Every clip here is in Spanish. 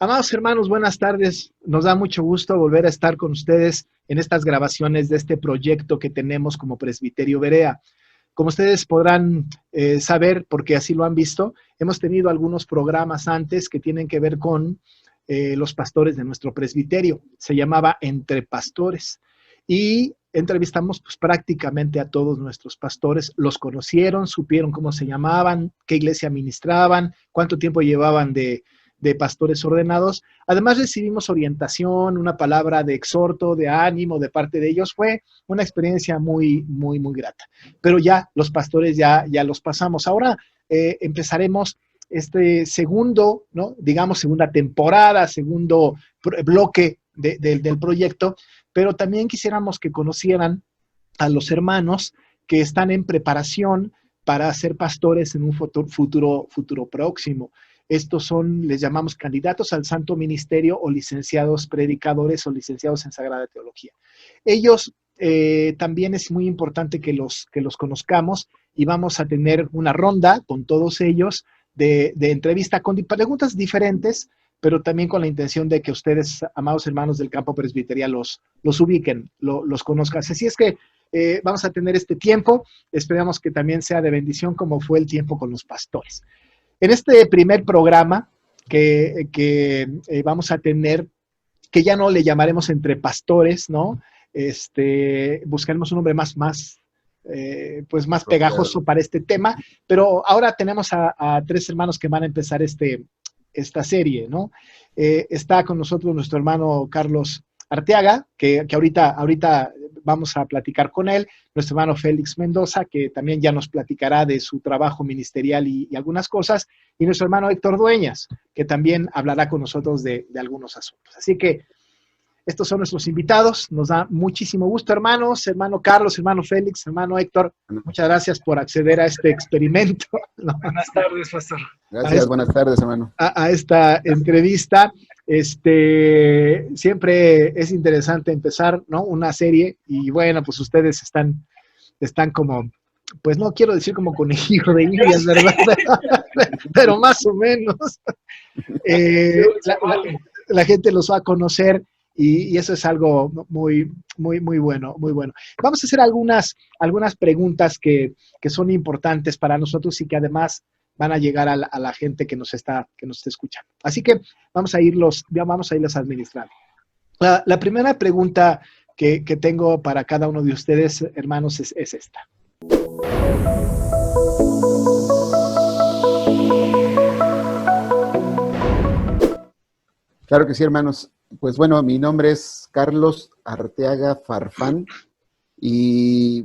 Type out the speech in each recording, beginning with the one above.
Amados hermanos, buenas tardes. Nos da mucho gusto volver a estar con ustedes en estas grabaciones de este proyecto que tenemos como Presbiterio Berea. Como ustedes podrán saber, porque así lo han visto, hemos tenido algunos programas antes que tienen que ver con los pastores de nuestro presbiterio. Se llamaba Entre Pastores. Y entrevistamos pues, prácticamente a todos nuestros pastores. Los conocieron, supieron cómo se llamaban, qué iglesia ministraban, cuánto tiempo llevaban de pastores ordenados. Además recibimos orientación, una palabra de exhorto, de ánimo de parte de ellos. Fue una experiencia muy grata. Pero ya los pastores ya los pasamos. Ahora empezaremos este segundo, ¿no? Digamos segunda temporada, segundo bloque del proyecto, pero también quisiéramos que conocieran a los hermanos que están en preparación para ser pastores en un futuro próximo. Estos son, les llamamos candidatos al santo ministerio o licenciados predicadores o licenciados en Sagrada Teología. Ellos también es muy importante que los conozcamos y vamos a tener una ronda con todos ellos de entrevista con preguntas diferentes, pero también con la intención de que ustedes, amados hermanos del campo presbiterial, los ubiquen, los conozcan. Así es que vamos a tener este tiempo, esperamos que también sea de bendición como fue el tiempo con los pastores. En este primer programa que vamos a tener, que ya no le llamaremos Entre Pastores, ¿no? Buscaremos un nombre más pegajoso para este tema, pero ahora tenemos a tres hermanos que van a empezar esta serie, ¿no? Está con nosotros nuestro hermano Carlos Arteaga, que ahorita vamos a platicar con él, nuestro hermano Félix Mendoza, que también ya nos platicará de su trabajo ministerial y algunas cosas, y nuestro hermano Héctor Dueñas, que también hablará con nosotros de algunos asuntos. Así que estos son nuestros invitados, nos da muchísimo gusto, hermanos, hermano Carlos, hermano Félix, hermano Héctor, muchas gracias por acceder a este experimento. Buenas tardes, pastor. Gracias, buenas tardes, hermano. A esta entrevista. Siempre es interesante empezar, ¿no? Una serie, y bueno, pues ustedes están como, pues no quiero decir como conejillo de indias, ¿verdad? Pero más o menos. La gente los va a conocer. Y eso es algo muy bueno, muy bueno. Vamos a hacer algunas preguntas que son importantes para nosotros y que además van a llegar a la gente que nos está escuchando. Así que vamos a irlas administrando. La primera pregunta que tengo para cada uno de ustedes, hermanos, es esta. Claro que sí, hermanos. Pues bueno, mi nombre es Carlos Arteaga Farfán y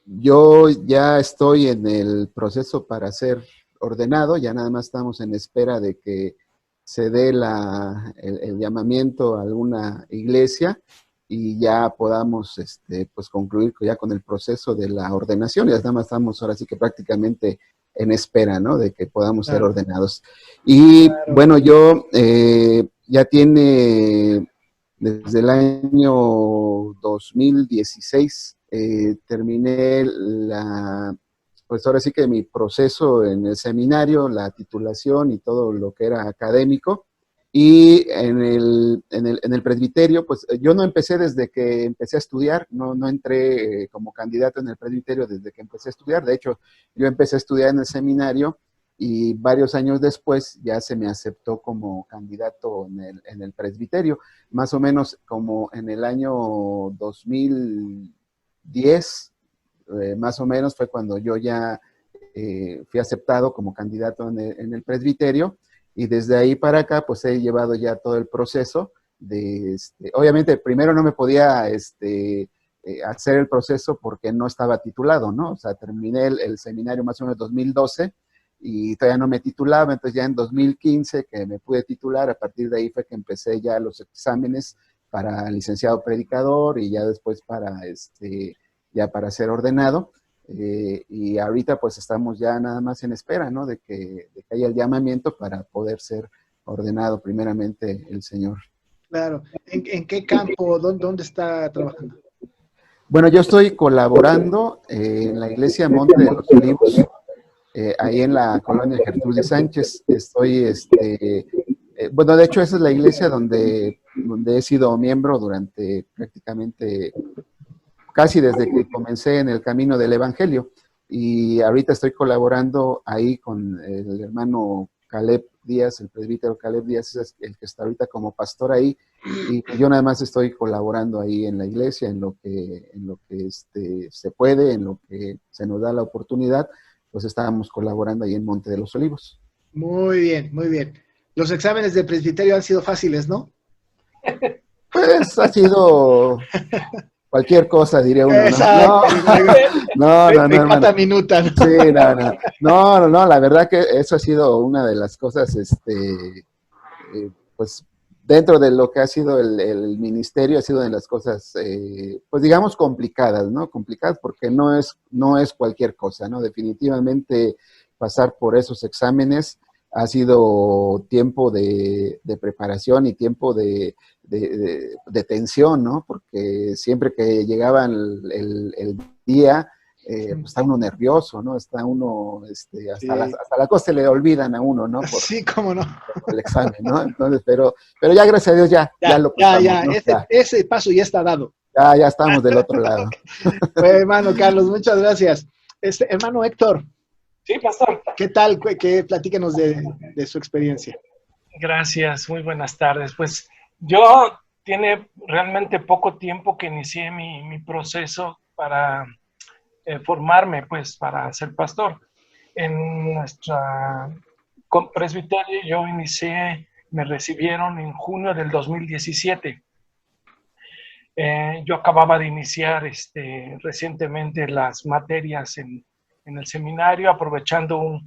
yo ya estoy en el proceso para ser ordenado, ya nada más estamos en espera de que se dé el llamamiento a alguna iglesia y ya podamos pues concluir ya con el proceso de la ordenación. Ya nada más estamos ahora sí que prácticamente en espera, ¿no? De que podamos ser ordenados. Y bueno, yo ya tiene desde el año 2016, terminé pues ahora sí que mi proceso en el seminario, la titulación y todo lo que era académico. Y en el presbiterio, pues yo no empecé desde que empecé a estudiar, no entré como candidato en el presbiterio desde que empecé a estudiar. De hecho, yo empecé a estudiar en el seminario y varios años después ya se me aceptó como candidato en el presbiterio, más o menos como en el año 2010, más o menos fue cuando yo ya fui aceptado como candidato en el presbiterio, y desde ahí para acá pues he llevado ya todo el proceso de, obviamente primero no me podía hacer el proceso porque no estaba titulado, ¿no? O sea, terminé el seminario más o menos en 2012, y todavía no me titulaba, entonces ya en 2015 que me pude titular, a partir de ahí fue que empecé ya los exámenes para licenciado predicador y ya después para ser ordenado, y ahorita pues estamos ya nada más en espera, ¿no? De que haya el llamamiento para poder ser ordenado primeramente el Señor. Claro. ¿En qué campo? ¿Dónde está trabajando? Bueno, yo estoy colaborando en la iglesia Monte de los Olivos, ahí en la colonia Gertrudis Sánchez. Estoy Bueno, de hecho, esa es la iglesia donde he sido miembro durante prácticamente casi desde que comencé en el camino del Evangelio. Y ahorita estoy colaborando ahí con el hermano Caleb Díaz, el presbítero Caleb Díaz, es el que está ahorita como pastor ahí. Y yo nada más estoy colaborando ahí en la iglesia, en lo que se puede, en lo que se nos da la oportunidad, pues estábamos colaborando ahí en Monte de los Olivos. Muy bien, muy bien. Los exámenes de presbiterio han sido fáciles, ¿no? Pues ha sido cualquier cosa, diría uno, ¿no? Exacto. No, Pecata minuta, ¿no? Sí, no, la verdad que eso ha sido una de las cosas, pues dentro de lo que ha sido el ministerio, ha sido de las cosas, pues digamos complicadas, ¿no? Complicadas porque no es cualquier cosa, ¿no? Definitivamente pasar por esos exámenes ha sido tiempo de preparación y tiempo de tensión, ¿no? Porque siempre que llegaba el día, pues está uno nervioso, ¿no? Está uno, hasta, Sí. hasta las cosas se le olvidan a uno, ¿no? Sí, cómo no. Por el examen, ¿no? Entonces, pero ya gracias a Dios ya lo pasamos, ¿no? Ese paso ya está dado. Ya estamos del otro lado. Pues, hermano Carlos, muchas gracias. Hermano Héctor. Sí, pastor. ¿Qué tal? Platíquenos de su experiencia. Gracias, muy buenas tardes. Pues yo tiene realmente poco tiempo que inicié mi proceso para formarme, pues, para ser pastor. En nuestra presbiterio yo me recibieron en junio del 2017. Yo acababa de iniciar recientemente las materias en el seminario, aprovechando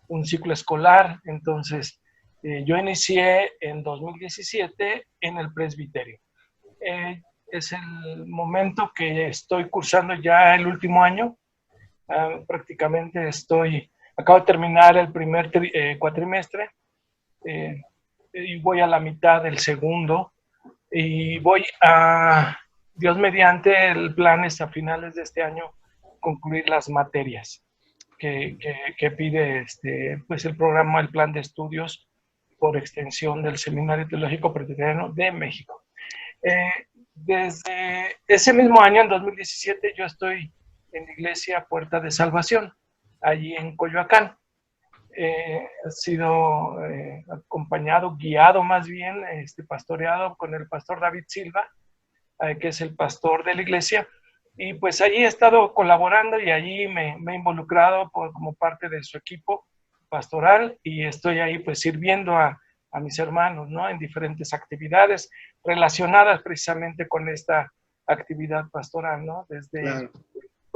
un ciclo escolar. Entonces, yo inicié en 2017 en el presbiterio. Es el momento que estoy cursando ya el último año. Prácticamente acabo de terminar el primer cuatrimestre y voy a la mitad del segundo. Y Dios mediante, el plan es a finales de este año concluir las materias que pide pues el programa, el plan de estudios por extensión del Seminario Teológico Presbiteriano de México. Desde ese mismo año, en 2017, yo estoy en la iglesia Puerta de Salvación, allí en Coyoacán. He sido acompañado, guiado más bien, pastoreado con el pastor David Silva, que es el pastor de la iglesia, y pues allí he estado colaborando y allí me he involucrado como parte de su equipo pastoral, y estoy ahí pues sirviendo a mis hermanos, ¿no? En diferentes actividades relacionadas precisamente con esta actividad pastoral, ¿no? Desde Claro.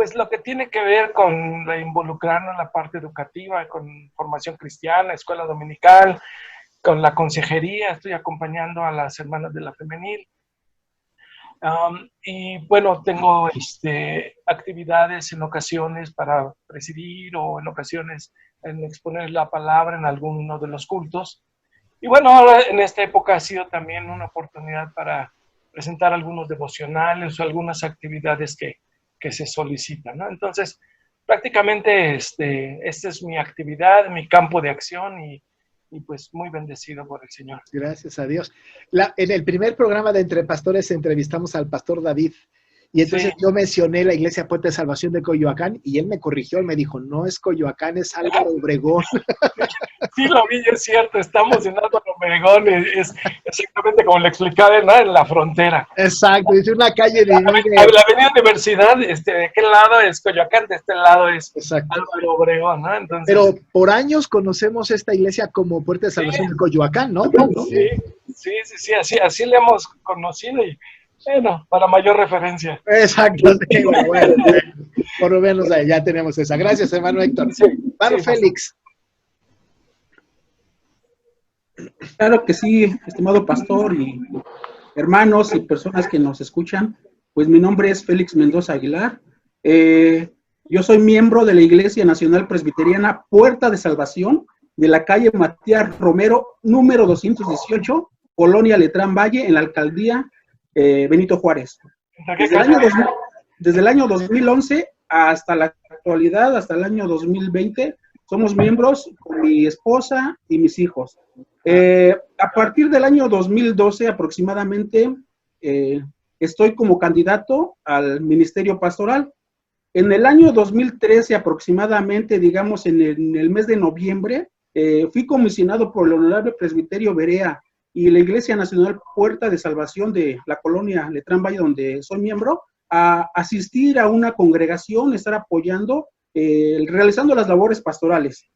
pues lo que tiene que ver con involucrarnos en la parte educativa, con formación cristiana, escuela dominical, con la consejería. Estoy acompañando a las hermanas de la femenil. Y bueno, tengo actividades en ocasiones para presidir o en ocasiones en exponer la palabra en alguno de los cultos. Y bueno, ahora en esta época ha sido también una oportunidad para presentar algunos devocionales o algunas actividades que se solicitan, ¿no? Entonces, prácticamente esta es mi actividad, mi campo de acción y pues muy bendecido por el Señor. Gracias a Dios. En el primer programa de Entre Pastores entrevistamos al pastor David y entonces yo mencioné la Iglesia Puerta de Salvación de Coyoacán y él me corrigió, él me dijo, no es Coyoacán, es Álvaro Obregón. Sí, lo vi, es cierto, estamos en Álvaro Obregón, es exactamente como le explicaba, ¿no? En la frontera. Exacto, es una calle La Avenida Universidad, de aquel lado es Coyoacán, de este lado es Álvaro Obregón, ¿no? Entonces, pero por años conocemos esta iglesia como Puerta de Salvación de Coyoacán, ¿no? Sí, así le hemos conocido y bueno, para mayor referencia. Exacto, sí, bueno, por lo menos ahí ya tenemos esa. Gracias, hermano Héctor. Sí, hermano Félix. Claro que sí, estimado pastor y hermanos y personas que nos escuchan, pues mi nombre es Félix Mendoza Aguilar. Yo soy miembro de la Iglesia Nacional Presbiteriana Puerta de Salvación de la calle Matías Romero, número 218, Colonia Letrán Valle, en la alcaldía Benito Juárez. Desde el año 2011 hasta la actualidad, hasta el año 2020, somos miembros con mi esposa y mis hijos. A partir del año 2012 aproximadamente, estoy como candidato al ministerio pastoral. En el año 2013 aproximadamente, digamos en el mes de noviembre, fui comisionado por el Honorable Presbiterio Berea y la Iglesia Nacional Puerta de Salvación de la colonia Letrán Valle, donde soy miembro, a asistir a una congregación, estar apoyando, realizando las labores pastorales.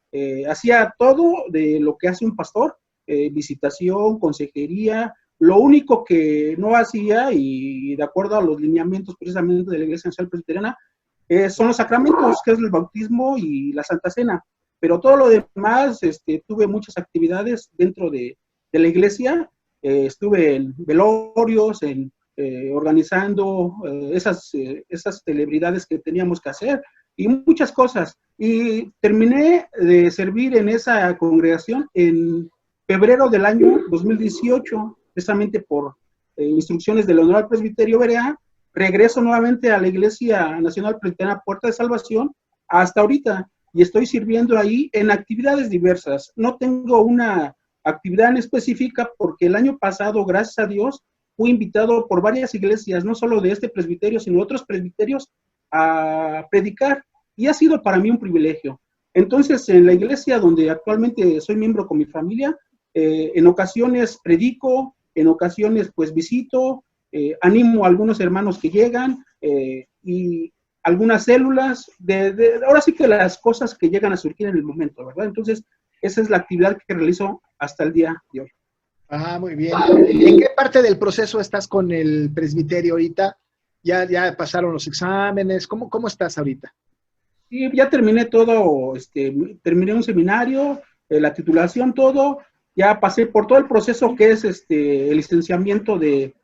Hacía todo de lo que hace un pastor, visitación, consejería. Lo único que no hacía, y de acuerdo a los lineamientos precisamente de la Iglesia Nacional Presbiteriana, son los sacramentos, que es el bautismo y la Santa Cena. Pero todo lo demás, tuve muchas actividades dentro de la iglesia. Estuve en velorios, organizando esas celebridades que teníamos que hacer y muchas cosas. Y terminé de servir en esa congregación en febrero del año 2018, precisamente por instrucciones del Honorable Presbiterio Berea. Regreso nuevamente a la Iglesia Nacional Presbiteriana Puerta de Salvación hasta ahorita, y estoy sirviendo ahí en actividades diversas. No tengo una actividad en específica porque el año pasado, gracias a Dios, fui invitado por varias iglesias, no solo de este presbiterio, sino de otros presbiterios, a predicar, y ha sido para mí un privilegio. Entonces, en la iglesia donde actualmente soy miembro con mi familia, en ocasiones predico, en ocasiones pues visito, animo a algunos hermanos que llegan, y algunas células, ahora sí que las cosas que llegan a surgir en el momento, ¿verdad? Entonces, esa es la actividad que realizo hasta el día de hoy. Ah, muy bien. ¿En qué parte del proceso estás con el presbiterio ahorita? ¿Ya pasaron los exámenes? ¿Cómo estás ahorita? Sí, ya terminé todo, terminé un seminario, la titulación, todo. Ya pasé por todo el proceso que es el licenciamiento de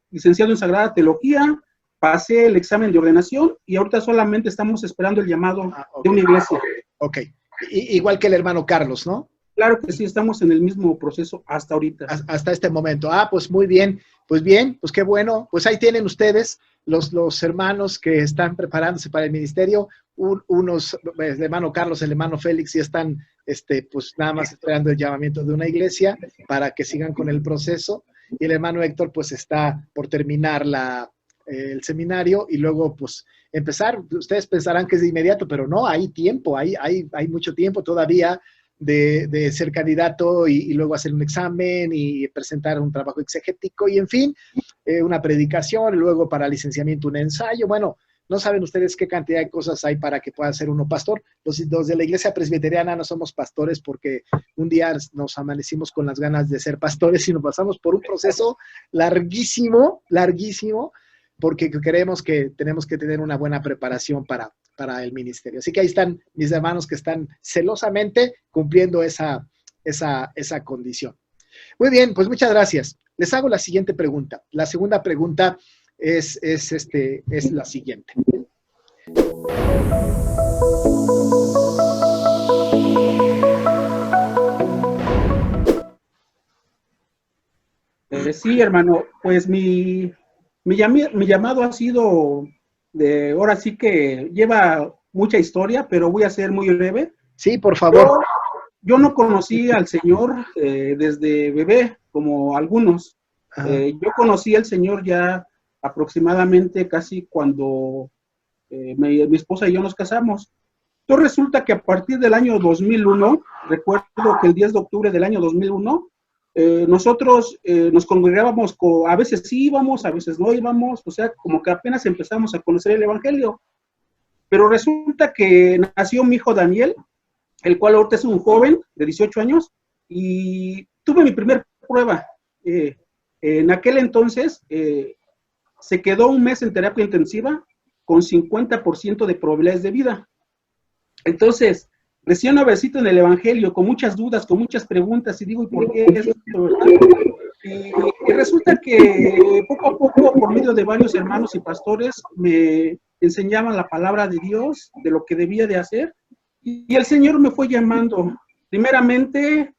licenciado en Sagrada Teología, pasé el examen de ordenación y ahorita solamente estamos esperando el llamado de una iglesia. Ok. Igual que el hermano Carlos, ¿no? Claro que sí, estamos en el mismo proceso hasta ahorita. Hasta este momento. Ah, pues muy bien. Pues bien, pues qué bueno. Pues ahí tienen ustedes los hermanos que están preparándose para el ministerio. Unos, el hermano Carlos, el hermano Félix, ya están pues nada más esperando el llamamiento de una iglesia para que sigan con el proceso. Y el hermano Héctor pues está por terminar el seminario y luego pues empezar. Ustedes pensarán que es de inmediato, pero no, hay tiempo, hay mucho tiempo todavía de ser candidato y luego hacer un examen y presentar un trabajo exegético y en fin, una predicación y luego para licenciamiento un ensayo. Bueno, no saben ustedes qué cantidad de cosas hay para que pueda ser uno pastor. Los de la iglesia presbiteriana no somos pastores porque un día nos amanecimos con las ganas de ser pastores, sino pasamos por un proceso larguísimo, porque creemos que tenemos que tener una buena preparación para el ministerio. Así que ahí están mis hermanos que están celosamente cumpliendo esa condición. Muy bien, pues muchas gracias. Les hago la siguiente pregunta. La segunda pregunta es la siguiente. Sí, hermano, pues mi llamado ha sido ahora sí que lleva mucha historia, pero voy a ser muy breve. Sí, por favor. Yo no conocí al Señor desde bebé, como algunos. Yo conocí al Señor ya aproximadamente casi cuando mi esposa y yo nos casamos. Entonces resulta que a partir del año 2001, recuerdo que el 10 de octubre del año 2001, nosotros nos congregábamos, a veces sí íbamos, a veces no íbamos, o sea, como que apenas empezamos a conocer el Evangelio. Pero resulta que nació mi hijo Daniel, el cual ahorita es un joven de 18 años, y tuve mi primer prueba. En aquel entonces se quedó un mes en terapia intensiva con 50% de probabilidades de vida. Entonces, recién nuevecito en el Evangelio, con muchas dudas, con muchas preguntas, y digo, ¿y por qué esto? Y resulta que poco a poco, por medio de varios hermanos y pastores, me enseñaban la palabra de Dios, de lo que debía de hacer, y el Señor me fue llamando, primeramente,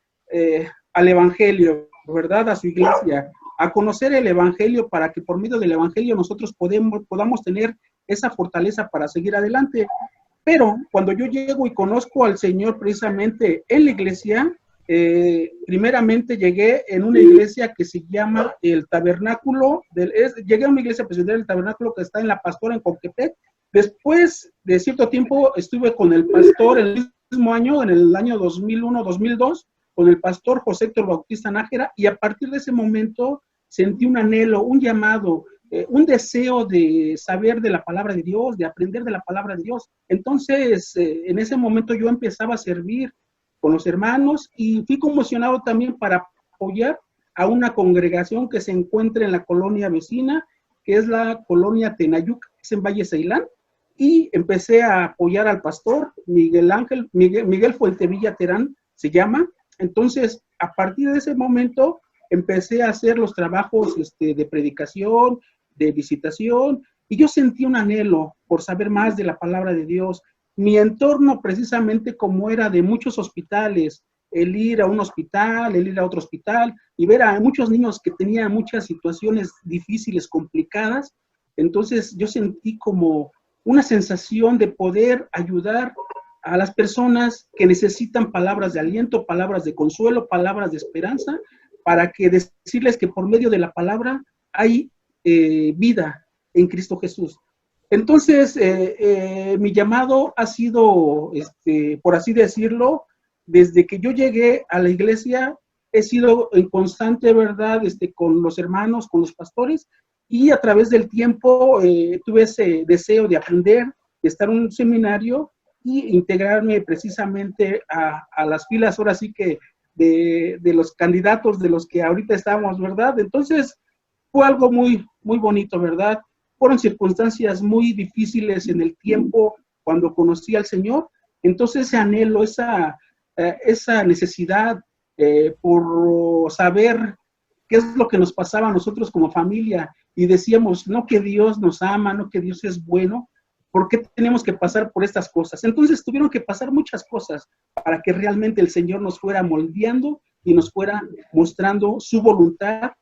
al Evangelio, ¿verdad? A su iglesia, a conocer el Evangelio para que por medio del Evangelio nosotros podamos tener esa fortaleza para seguir adelante. Pero cuando yo llego y conozco al Señor precisamente en la iglesia, primeramente llegué en una iglesia que se llama el Tabernáculo, llegué a una iglesia presbiteriana del Tabernáculo que está en La Pastora, en Coquetec. Después de cierto tiempo estuve con el pastor el mismo año, en el año 2001-2002, con el pastor José Héctor Bautista Nájera, y a partir de ese momento sentí un anhelo, un llamado, un deseo de saber de la palabra de Dios, de aprender de la palabra de Dios. Entonces, en ese momento yo empezaba a servir con los hermanos y fui conmocionado también para apoyar a una congregación que se encuentra en la colonia vecina, que es la colonia Tenayuca, que es en Valle Ceilán, y empecé a apoyar al pastor Miguel Fuentevilla Terán, se llama. Entonces, a partir de ese momento, empecé a hacer los trabajos de predicación, de visitación, y yo sentí un anhelo por saber más de la palabra de Dios. Mi entorno, precisamente como era de muchos hospitales, el ir a un hospital, el ir a otro hospital, y ver a muchos niños que tenían muchas situaciones difíciles, complicadas, entonces yo sentí como una sensación de poder ayudar a las personas que necesitan palabras de aliento, palabras de consuelo, palabras de esperanza, para que decirles que por medio de la palabra hay vida en Cristo Jesús. Entonces, mi llamado ha sido, por así decirlo, desde que yo llegué a la iglesia, he sido en constante, ¿verdad?, con los hermanos, con los pastores, y a través del tiempo tuve ese deseo de aprender, de estar en un seminario y integrarme precisamente a las filas, ahora sí que, de los candidatos de los que ahorita estamos, ¿verdad? Entonces, fue algo muy, muy bonito, ¿verdad? Fueron circunstancias muy difíciles en el tiempo cuando conocí al Señor. Entonces, ese anhelo, esa necesidad por saber qué es lo que nos pasaba a nosotros como familia, y decíamos, no que Dios nos ama, no que Dios es bueno, ¿por qué tenemos que pasar por estas cosas? Entonces tuvieron que pasar muchas cosas para que realmente el Señor nos fuera moldeando y nos fuera mostrando su voluntad,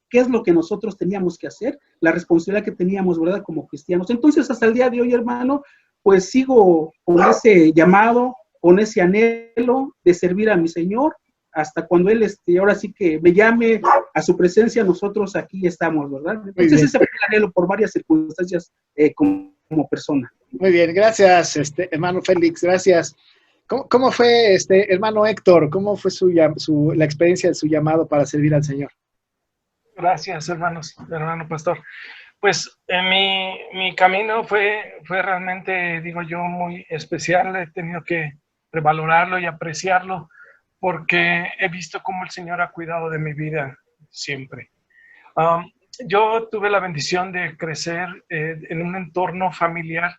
qué es lo que nosotros teníamos que hacer, la responsabilidad que teníamos, ¿verdad?, como cristianos. Entonces, hasta el día de hoy, hermano, pues sigo con ese llamado, con ese anhelo de servir a mi Señor, hasta cuando Él, ahora sí que me llame a su presencia, nosotros aquí estamos, ¿verdad? Entonces, ese fue el anhelo por varias circunstancias como persona. Muy bien, gracias, hermano Félix, gracias. ¿Cómo fue, hermano Héctor, cómo fue la experiencia de su llamado para servir al Señor? Gracias, hermano pastor. Pues mi camino fue realmente, digo yo, muy especial. He tenido que revalorarlo y apreciarlo porque he visto cómo el Señor ha cuidado de mi vida siempre. Yo tuve la bendición de crecer en un entorno familiar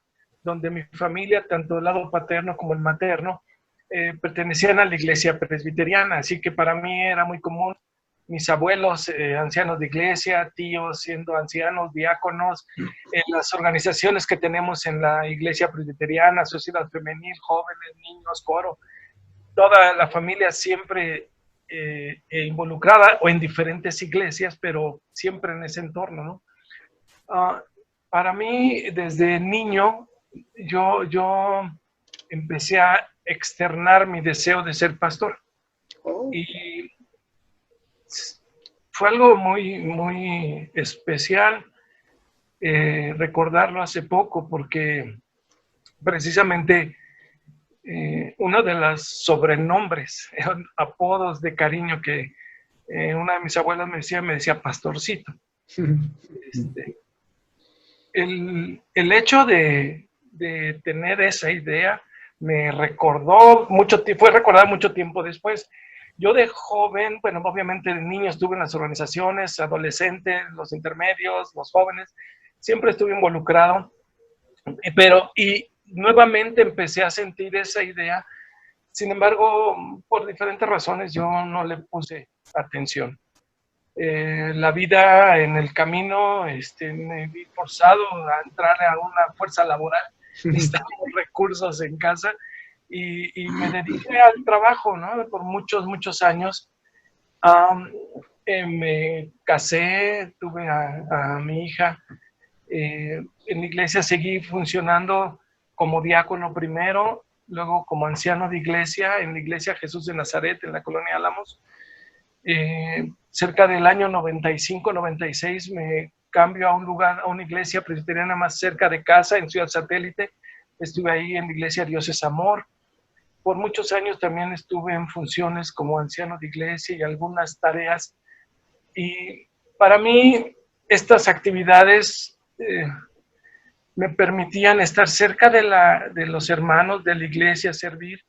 donde mi familia, tanto el lado paterno como el materno, pertenecían a la iglesia presbiteriana, así que para mí era muy común mis abuelos, ancianos de iglesia, tíos siendo ancianos, diáconos, en las organizaciones que tenemos en la iglesia presbiteriana, sociedad femenil, jóvenes, niños, coro, toda la familia siempre involucrada o en diferentes iglesias, pero siempre en ese entorno, ¿no? Para mí, desde niño, yo empecé a externar mi deseo de ser pastor. Y fue algo muy, muy especial recordarlo hace poco, porque precisamente uno de los sobrenombres, apodos de cariño que una de mis abuelas me decía pastorcito. El hecho de tener esa idea me recordó fue recordar mucho tiempo después. Yo de joven, bueno, obviamente de niño estuve en las organizaciones, adolescentes, los intermedios, los jóvenes, siempre estuve involucrado, y nuevamente empecé a sentir esa idea. Sin embargo, por diferentes razones yo no le puse atención. La vida en el camino me vi forzado a entrar a una fuerza laboral, necesitamos recursos en casa y me dediqué al trabajo, ¿no? Por muchos, muchos años. Me casé, tuve a mi hija. En la iglesia seguí funcionando como diácono primero luego como anciano de iglesia, en la iglesia Jesús de Nazaret, en la colonia Álamos. Cerca del año 95-96 me cambio a un lugar, a una iglesia presbiteriana más cerca de casa, en Ciudad Satélite. Estuve ahí en la iglesia Dios es Amor. Por muchos años también estuve en funciones como anciano de iglesia y algunas tareas. Y para mí estas actividades me permitían estar cerca de los hermanos de la iglesia, servir.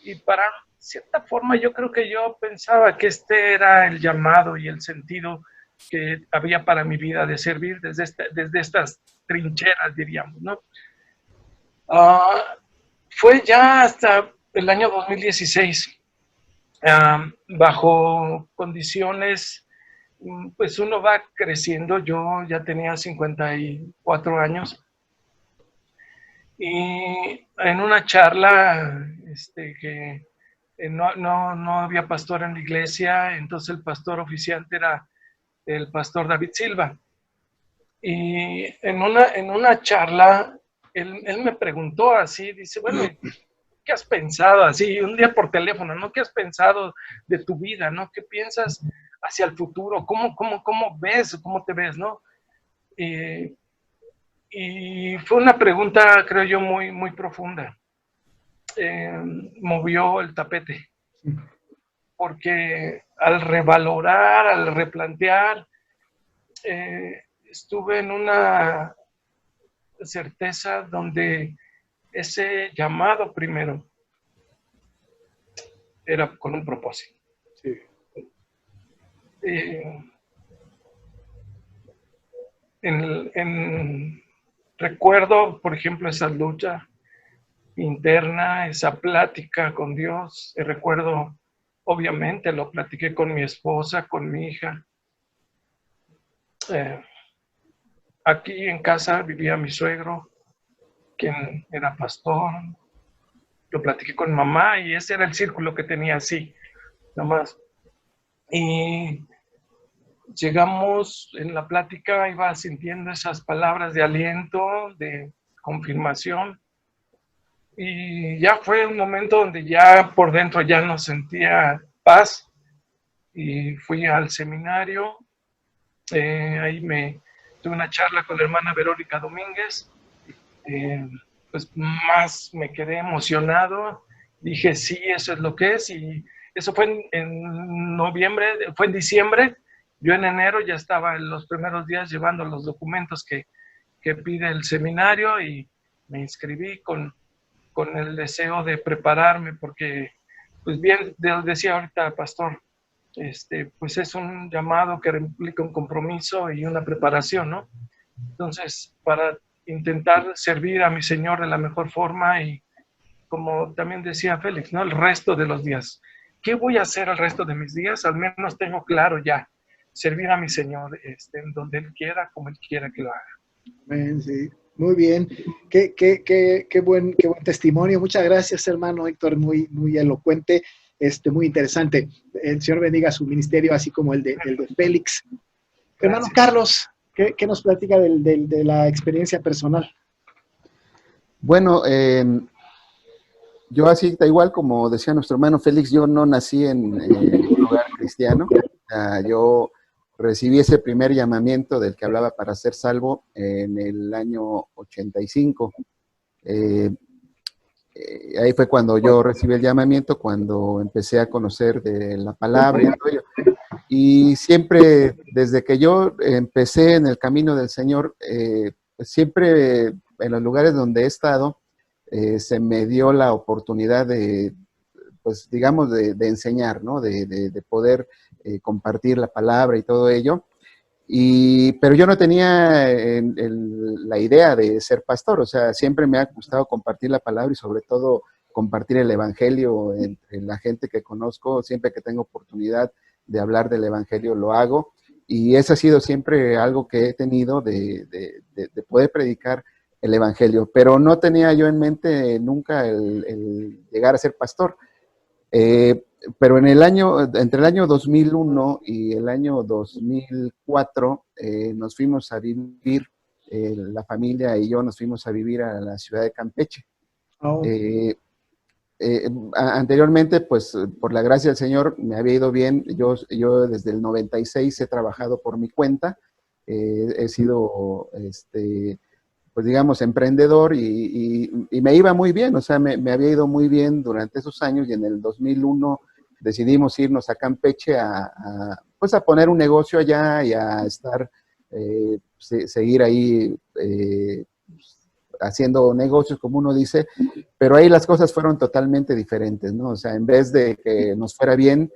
Y para cierta forma yo creo que yo pensaba que este era el llamado y el sentido que había para mi vida de servir desde estas trincheras, diríamos, ¿no? Fue ya hasta el año 2016, bajo condiciones, pues uno va creciendo. Yo ya tenía 54 años y en una charla que no había pastor en la iglesia, entonces el pastor oficiante era el pastor David Silva. Y en una charla, él me preguntó así, dice, bueno, ¿qué has pensado? Así, un día por teléfono, ¿no? ¿Qué has pensado de tu vida, no? ¿Qué piensas hacia el futuro? ¿Cómo ves? ¿Cómo te ves, no? Y fue una pregunta, creo yo, muy, muy profunda. Movió el tapete. Porque al revalorar, al replantear, estuve en una certeza donde ese llamado primero era con un propósito. Sí. Recuerdo, por ejemplo, esa lucha interna, esa plática con Dios. Recuerdo, obviamente, lo platiqué con mi esposa, con mi hija. Aquí en casa vivía mi suegro, quien era pastor. Lo platiqué con mamá y ese era el círculo que tenía así, nomás. Y llegamos en la plática, iba sintiendo esas palabras de aliento, de confirmación. Y ya fue un momento donde ya por dentro ya no sentía paz. Y fui al seminario. Ahí tuve una charla con la hermana Verónica Domínguez. Pues más me quedé emocionado. Dije, sí, eso es lo que es. Y eso fue en noviembre, fue en diciembre. Yo en enero ya estaba en los primeros días llevando los documentos que pide el seminario y me inscribí con el deseo de prepararme porque, pues bien, decía ahorita pastor, pues es un llamado que implica un compromiso y una preparación, ¿no? Entonces, para intentar servir a mi Señor de la mejor forma y, como también decía Félix, ¿no? El resto de los días. ¿Qué voy a hacer el resto de mis días? Al menos tengo claro ya, servir a mi Señor en donde Él quiera, como Él quiera que lo haga. Sí, muy bien. Qué buen testimonio. Muchas gracias, hermano Héctor, muy, muy elocuente, muy interesante. El Señor bendiga su ministerio, así como el de Félix. Gracias. Hermano Carlos, ¿qué nos platica de la experiencia personal? Bueno, yo así, igual como decía nuestro hermano Félix, yo no nací en un lugar cristiano. Yo recibí ese primer llamamiento del que hablaba para ser salvo en el año 85. Ahí fue cuando yo recibí el llamamiento, cuando empecé a conocer de la palabra y todo ello. Y siempre, desde que yo empecé en el camino del Señor, siempre en los lugares donde he estado, se me dio la oportunidad de, pues digamos, de enseñar, ¿no? De poder compartir la palabra y todo ello. Pero yo no tenía la idea de ser pastor, o sea, siempre me ha gustado compartir la palabra y sobre todo compartir el evangelio entre la gente que conozco. Siempre que tengo oportunidad de hablar del evangelio lo hago, y eso ha sido siempre algo que he tenido de poder predicar el evangelio, pero no tenía yo en mente nunca el llegar a ser pastor. Pero entre el año 2001 y el año 2004 nos fuimos a vivir, la familia y yo nos fuimos a vivir a la ciudad de Campeche. Oh. Anteriormente, pues por la gracia del Señor me había ido bien. Yo desde el 96 he trabajado por mi cuenta. He sido, pues digamos, emprendedor y me iba muy bien. O sea, me había ido muy bien durante esos años y en el 2001 decidimos irnos a Campeche pues a poner un negocio allá y a estar, seguir ahí haciendo negocios, como uno dice, pero ahí las cosas fueron totalmente diferentes, ¿no? O sea, en vez de que nos fuera bien,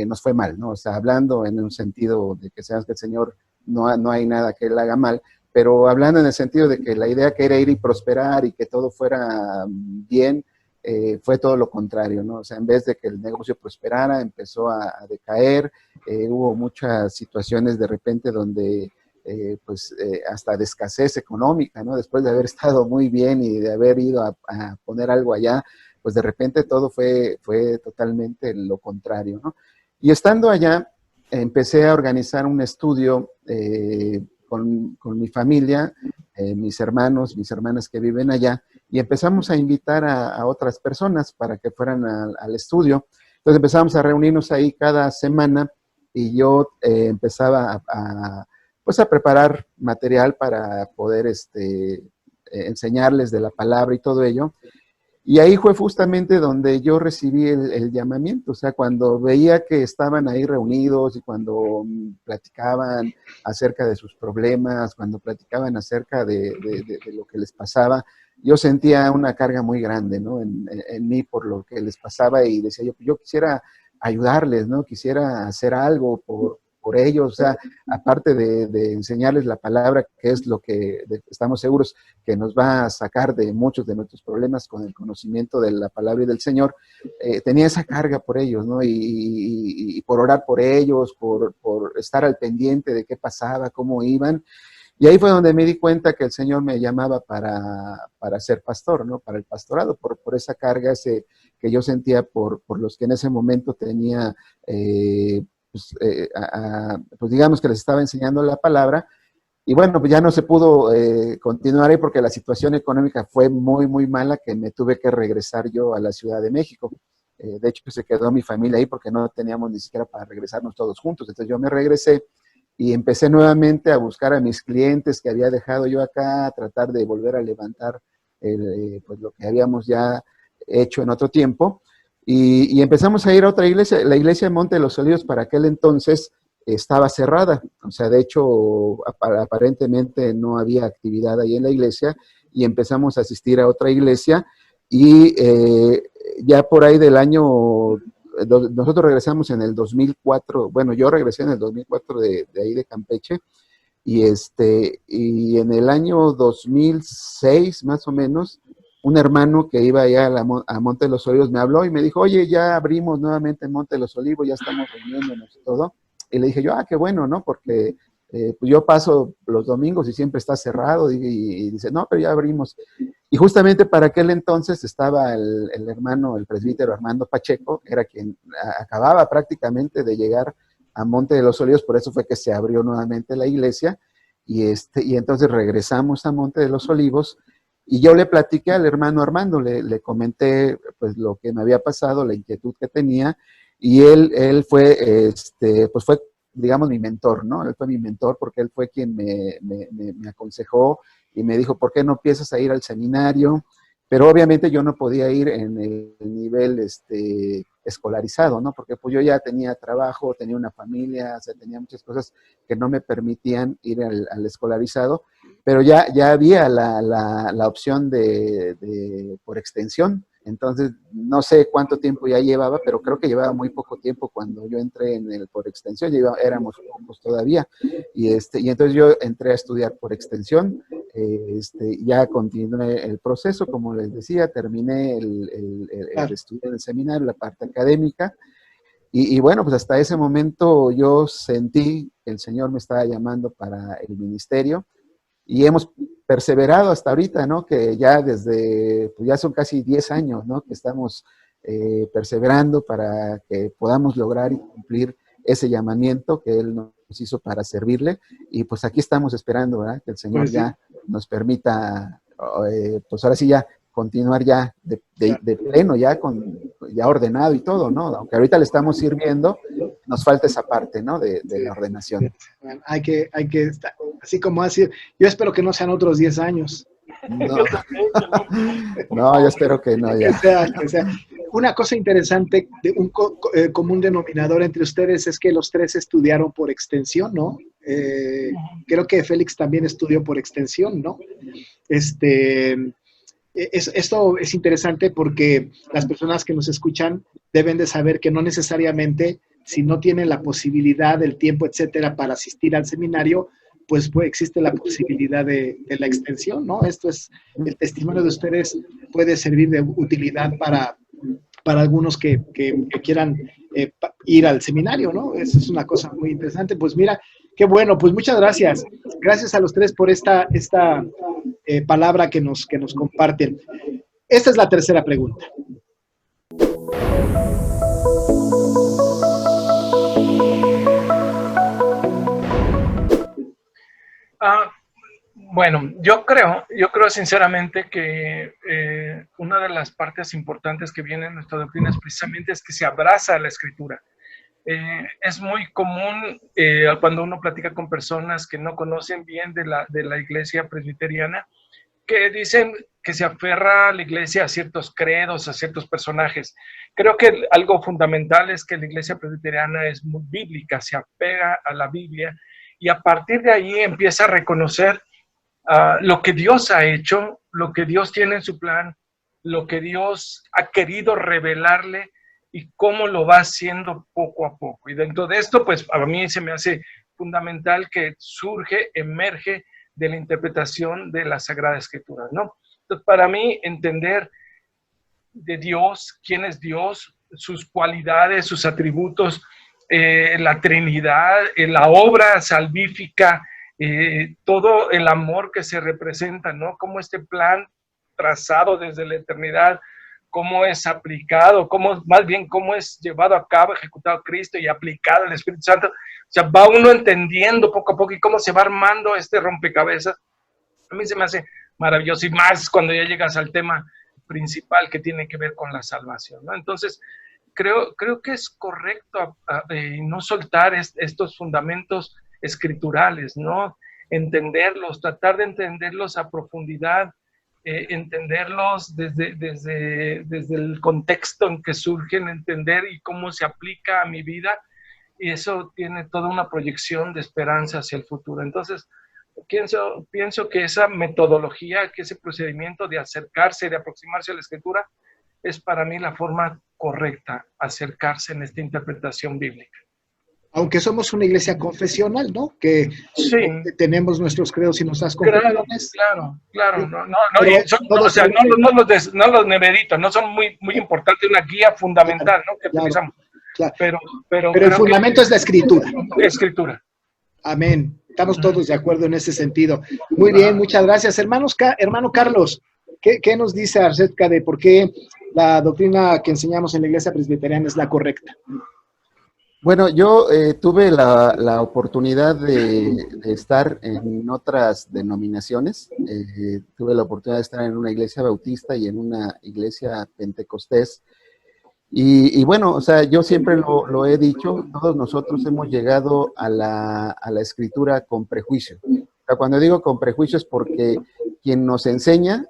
nos fue mal, ¿no? O sea, hablando en un sentido de que sabemos que el Señor no hay nada que él haga mal, pero hablando en el sentido de que la idea que era ir y prosperar y que todo fuera bien, fue todo lo contrario, ¿no? O sea, en vez de que el negocio prosperara, empezó a decaer, hubo muchas situaciones de repente donde hasta de escasez económica, ¿no? Después de haber estado muy bien y de haber ido a poner algo allá, pues de repente todo fue totalmente lo contrario, ¿no? Y estando allá, empecé a organizar un estudio con mi familia, mis hermanos, mis hermanas que viven allá, y empezamos a invitar a otras personas para que fueran al estudio. Entonces empezamos a reunirnos ahí cada semana y yo empezaba pues a preparar material para poder enseñarles de la palabra y todo ello. Y ahí fue justamente donde yo recibí el llamamiento, o sea, cuando veía que estaban ahí reunidos y cuando platicaban acerca de sus problemas, cuando platicaban acerca de lo que les pasaba, yo sentía una carga muy grande, ¿no? En mí por lo que les pasaba y decía yo quisiera ayudarles, ¿no? Quisiera hacer algo por ellos, o sea, aparte de enseñarles la palabra, que es lo que estamos seguros que nos va a sacar de muchos de nuestros problemas con el conocimiento de la palabra y del Señor, tenía esa carga por ellos, ¿no? Y por orar por ellos, por estar al pendiente de qué pasaba, cómo iban. Y ahí fue donde me di cuenta que el Señor me llamaba para ser pastor, ¿no? Para el pastorado, por esa carga que yo sentía por los que en ese momento tenía, pues digamos que les estaba enseñando la palabra. Y bueno, pues ya no se pudo continuar ahí porque la situación económica fue muy, muy mala, que me tuve que regresar yo a la Ciudad de México. De hecho, pues se quedó mi familia ahí porque no teníamos ni siquiera para regresarnos todos juntos. Entonces yo me regresé y empecé nuevamente a buscar a mis clientes que había dejado yo acá, a tratar de volver a levantar pues lo que habíamos ya hecho en otro tiempo. Y empezamos a ir a otra iglesia, la iglesia de Monte de los Olivos para aquel entonces estaba cerrada, o sea, de hecho, aparentemente no había actividad ahí en la iglesia y empezamos a asistir a otra iglesia y ya por ahí del año, nosotros regresamos en el 2004, bueno, yo regresé en el 2004 de ahí de Campeche y en el año 2006 más o menos, un hermano que iba allá a Monte de los Olivos me habló y me dijo, oye, ya abrimos nuevamente Monte de los Olivos, ya estamos reuniéndonos y todo. Y le dije yo, qué bueno, ¿no? Porque pues yo paso los domingos y siempre está cerrado. Y dice, no, pero ya abrimos. Y justamente para aquel entonces estaba el hermano, el presbítero Armando Pacheco, era quien acababa prácticamente de llegar a Monte de los Olivos, por eso fue que se abrió nuevamente la iglesia. Y entonces regresamos a Monte de los Olivos. Y yo le platiqué al hermano Armando, le comenté pues lo que me había pasado, la inquietud que tenía. Y él fue, pues fue, digamos, mi mentor, ¿no? Él fue mi mentor porque él fue quien me aconsejó y me dijo, ¿por qué no empiezas a ir al seminario? Pero obviamente yo no podía ir en el nivel escolarizado, ¿no? Porque pues yo ya tenía trabajo, tenía una familia, o sea, tenía muchas cosas que no me permitían ir al escolarizado, pero ya había la opción por extensión. Entonces, no sé cuánto tiempo ya llevaba, pero creo que llevaba muy poco tiempo cuando yo entré en el por extensión, éramos pocos todavía, y entonces yo entré a estudiar por extensión, ya continué el proceso, como les decía, terminé el estudio en el seminario, la parte académica, y bueno, pues hasta ese momento yo sentí que el Señor me estaba llamando para el ministerio, y hemos perseverado hasta ahorita, ¿no? Que ya pues ya son casi 10 años, ¿no? Que estamos perseverando para que podamos lograr y cumplir ese llamamiento que Él nos hizo para servirle. Y pues aquí estamos esperando, ¿verdad? Que el Señor Pues sí. ya nos permita, pues ahora sí ya continuar ya de pleno, ya ordenado y todo, ¿no? Aunque ahorita le estamos sirviendo, nos falta esa parte, ¿no? De la ordenación. Bueno, hay que estar, así como así, yo espero que no sean otros 10 años. No, no, yo espero que no, ya. Que sea. Una cosa interesante, un común denominador entre ustedes es que los tres estudiaron por extensión, ¿no? Creo que Félix también estudió por extensión, ¿no? Esto es interesante porque las personas que nos escuchan deben de saber que no necesariamente, si no tienen la posibilidad, el tiempo, etcétera, para asistir al seminario, pues existe la posibilidad de la extensión, ¿no? Esto es, el testimonio de ustedes puede servir de utilidad para algunos que quieran ir al seminario, ¿no? Eso es una cosa muy interesante. Pues mira, qué bueno, pues muchas gracias. Gracias a los tres por esta palabra que nos comparten. Esta es la tercera pregunta. Bueno, yo creo sinceramente que una de las partes importantes que viene en nuestra doctrina es precisamente es que se abraza a la Escritura. Es muy común cuando uno platica con personas que no conocen bien de la iglesia presbiteriana, que dicen que se aferra a la iglesia a ciertos credos, a ciertos personajes. Creo que algo fundamental es que la iglesia presbiteriana es muy bíblica, se apega a la Biblia y a partir de ahí empieza a reconocer lo que Dios ha hecho, lo que Dios tiene en su plan, lo que Dios ha querido revelarle y cómo lo va haciendo poco a poco. Y dentro de esto, pues a mí se me hace fundamental que emerge de la interpretación de la Sagrada Escritura, ¿no? Entonces, para mí, entender de Dios, quién es Dios, sus cualidades, sus atributos, la Trinidad, la obra salvífica, todo el amor que se representa, ¿no? Cómo este plan trazado desde la eternidad, cómo es aplicado, más bien cómo es llevado a cabo, ejecutado Cristo y aplicado el Espíritu Santo. O sea, va uno entendiendo poco a poco y cómo se va armando este rompecabezas. A mí se me hace maravilloso y más cuando ya llegas al tema principal que tiene que ver con la salvación, ¿no? Entonces, creo que es correcto no soltar estos fundamentos escriturales, ¿no? Entenderlos, tratar de entenderlos a profundidad, entenderlos desde el contexto en que surgen, entender y cómo se aplica a mi vida, y eso tiene toda una proyección de esperanza hacia el futuro. Entonces, pienso que esa metodología, que ese procedimiento de acercarse, de aproximarse a la Escritura, es para mí la forma correcta, acercarse en esta interpretación bíblica. Aunque somos una iglesia confesional, ¿no? Que sí, tenemos nuestros credos y nuestras confesiones. Claro. No los neveritos, no son muy importantes, una guía fundamental, ¿no? Que utilizamos. Claro. Pero el fundamento es la Escritura. Escritura. Amén. Estamos todos de acuerdo en ese sentido. Muy bien, muchas gracias. Hermano Carlos, ¿qué nos dice acerca de por qué la doctrina que enseñamos en la iglesia presbiteriana es la correcta? Bueno, yo tuve la oportunidad de estar en otras denominaciones. Tuve la oportunidad de estar en una iglesia bautista y en una iglesia pentecostés. Y bueno, o sea, yo siempre lo he dicho, todos nosotros hemos llegado a la Escritura con prejuicio. O sea, cuando digo con prejuicio es porque quien nos enseña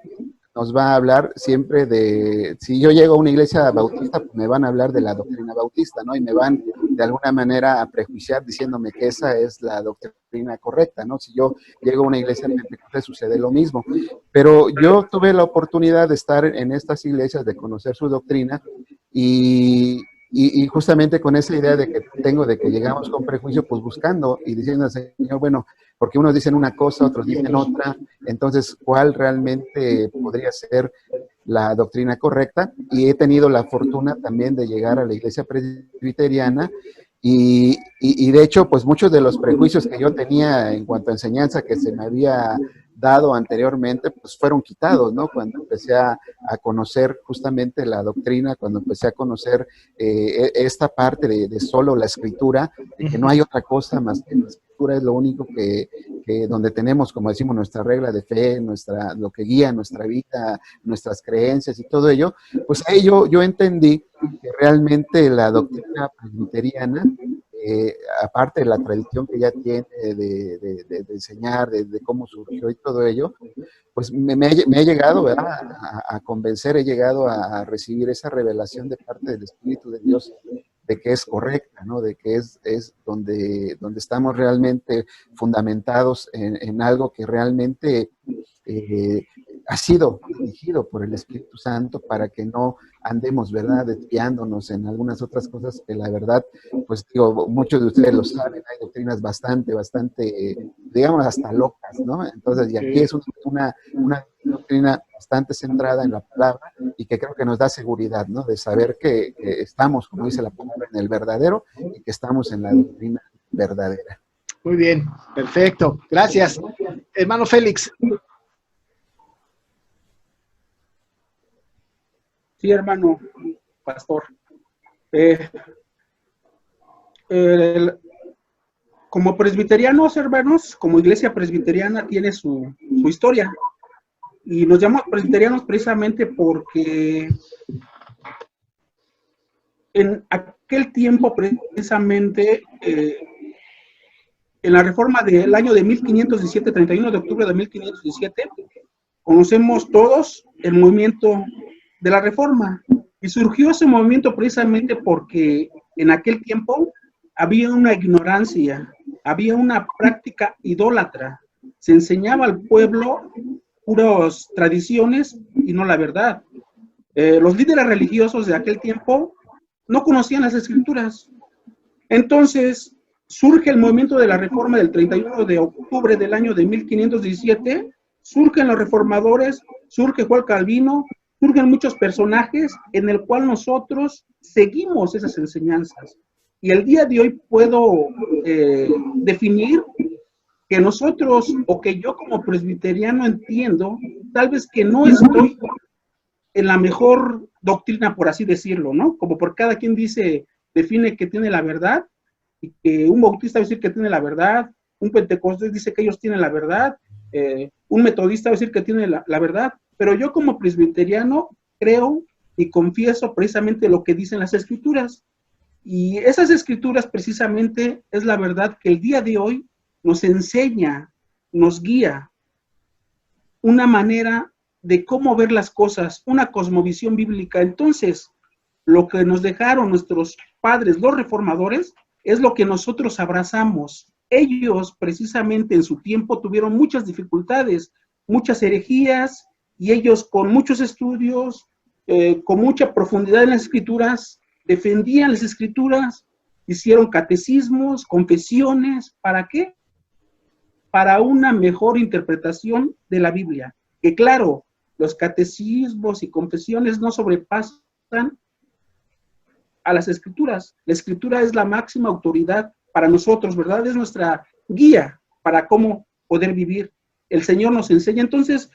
nos va a hablar siempre de, si yo llego a una iglesia bautista, pues me van a hablar de la doctrina bautista, ¿no? Y me van de alguna manera a prejuiciar diciéndome que esa es la doctrina correcta, ¿no? Si yo llego a una iglesia pentecostal sucede lo mismo. Pero yo tuve la oportunidad de estar en estas iglesias, de conocer su doctrina y justamente con esa idea de que llegamos con prejuicio, pues buscando y diciendo al Señor, bueno, porque unos dicen una cosa, otros dicen otra, entonces, ¿cuál realmente podría ser la doctrina correcta? Y he tenido la fortuna también de llegar a la iglesia presbiteriana y de hecho, pues muchos de los prejuicios que yo tenía en cuanto a enseñanza que se me había dado anteriormente, pues fueron quitados, ¿no? Cuando empecé a conocer justamente la doctrina, cuando empecé a conocer esta parte de solo la escritura, de que no hay otra cosa más que la escritura es lo único que donde tenemos, como decimos, nuestra regla de fe, lo que guía nuestra vida, nuestras creencias y todo ello, pues ahí yo entendí que realmente la doctrina presbiteriana, aparte de la tradición que ya tiene de enseñar, de cómo surgió y todo ello, pues me ha llegado, ¿verdad?, a convencer, he llegado a recibir esa revelación de parte del Espíritu de Dios de que es correcta, ¿no? De que es donde estamos realmente fundamentados en algo que realmente ha sido dirigido por el Espíritu Santo para que no andemos, ¿verdad?, desviándonos en algunas otras cosas que la verdad, pues digo, muchos de ustedes lo saben, hay doctrinas bastante, digamos, hasta locas, ¿no? Entonces, y aquí es una doctrina bastante centrada en la palabra y que creo que nos da seguridad, ¿no? De saber que estamos, como dice la palabra, en el verdadero y que estamos en la doctrina verdadera. Muy bien, perfecto. Gracias. Hermano Félix. Sí, hermano pastor. Como presbiterianos, hermanos, como iglesia presbiteriana tiene su historia. Y nos llamamos presbiterianos precisamente porque en aquel tiempo, precisamente, en la reforma del año de 1517, 31 de octubre de 1517, conocemos todos el movimiento de la reforma. Y surgió ese movimiento precisamente porque en aquel tiempo había una ignorancia, había una práctica idólatra. Se enseñaba al pueblo puras tradiciones y no la verdad. Los líderes religiosos de aquel tiempo no conocían las escrituras. Entonces surge el movimiento de la reforma del 31 de octubre del año de 1517, surgen los reformadores, surge Juan Calvino, surgen muchos personajes en el cual nosotros seguimos esas enseñanzas. Y el día de hoy puedo definir que nosotros, o que yo como presbiteriano entiendo, tal vez que no estoy en la mejor doctrina, por así decirlo, ¿no? Como por cada quien define que tiene la verdad, y que un bautista va a decir que tiene la verdad, un pentecostés dice que ellos tienen la verdad, un metodista va a decir que tiene la verdad, pero yo como presbiteriano creo y confieso precisamente lo que dicen las escrituras. Y esas escrituras precisamente es la verdad que el día de hoy nos enseña, nos guía una manera de cómo ver las cosas, una cosmovisión bíblica. Entonces, lo que nos dejaron nuestros padres, los reformadores, es lo que nosotros abrazamos. Ellos precisamente en su tiempo tuvieron muchas dificultades, muchas herejías, y ellos con muchos estudios, con mucha profundidad en las escrituras, defendían las escrituras, hicieron catecismos, confesiones. ¿Para qué? Para una mejor interpretación de la Biblia. Que claro, los catecismos y confesiones no sobrepasan a las escrituras. La escritura es la máxima autoridad para nosotros, ¿verdad? Es nuestra guía para cómo poder vivir. El Señor nos enseña. Entonces,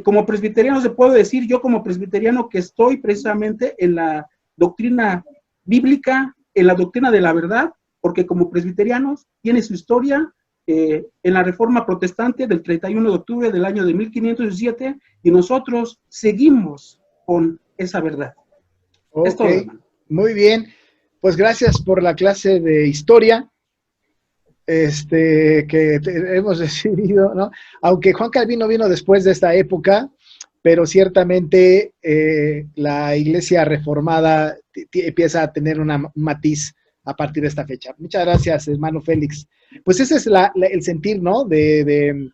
como presbiteriano se puede decir, yo como presbiteriano que estoy precisamente en la doctrina bíblica, en la doctrina de la verdad, porque como presbiterianos tiene su historia en la Reforma Protestante del 31 de octubre del año de 1517, y nosotros seguimos con esa verdad. Okay. Es todo, hermano. Muy bien, pues gracias por la clase de historia que hemos recibido, ¿no? Aunque Juan Calvino vino después de esta época, pero ciertamente la iglesia reformada empieza a tener un matiz a partir de esta fecha. Muchas gracias, hermano Félix. Pues ese es el sentir, ¿no? De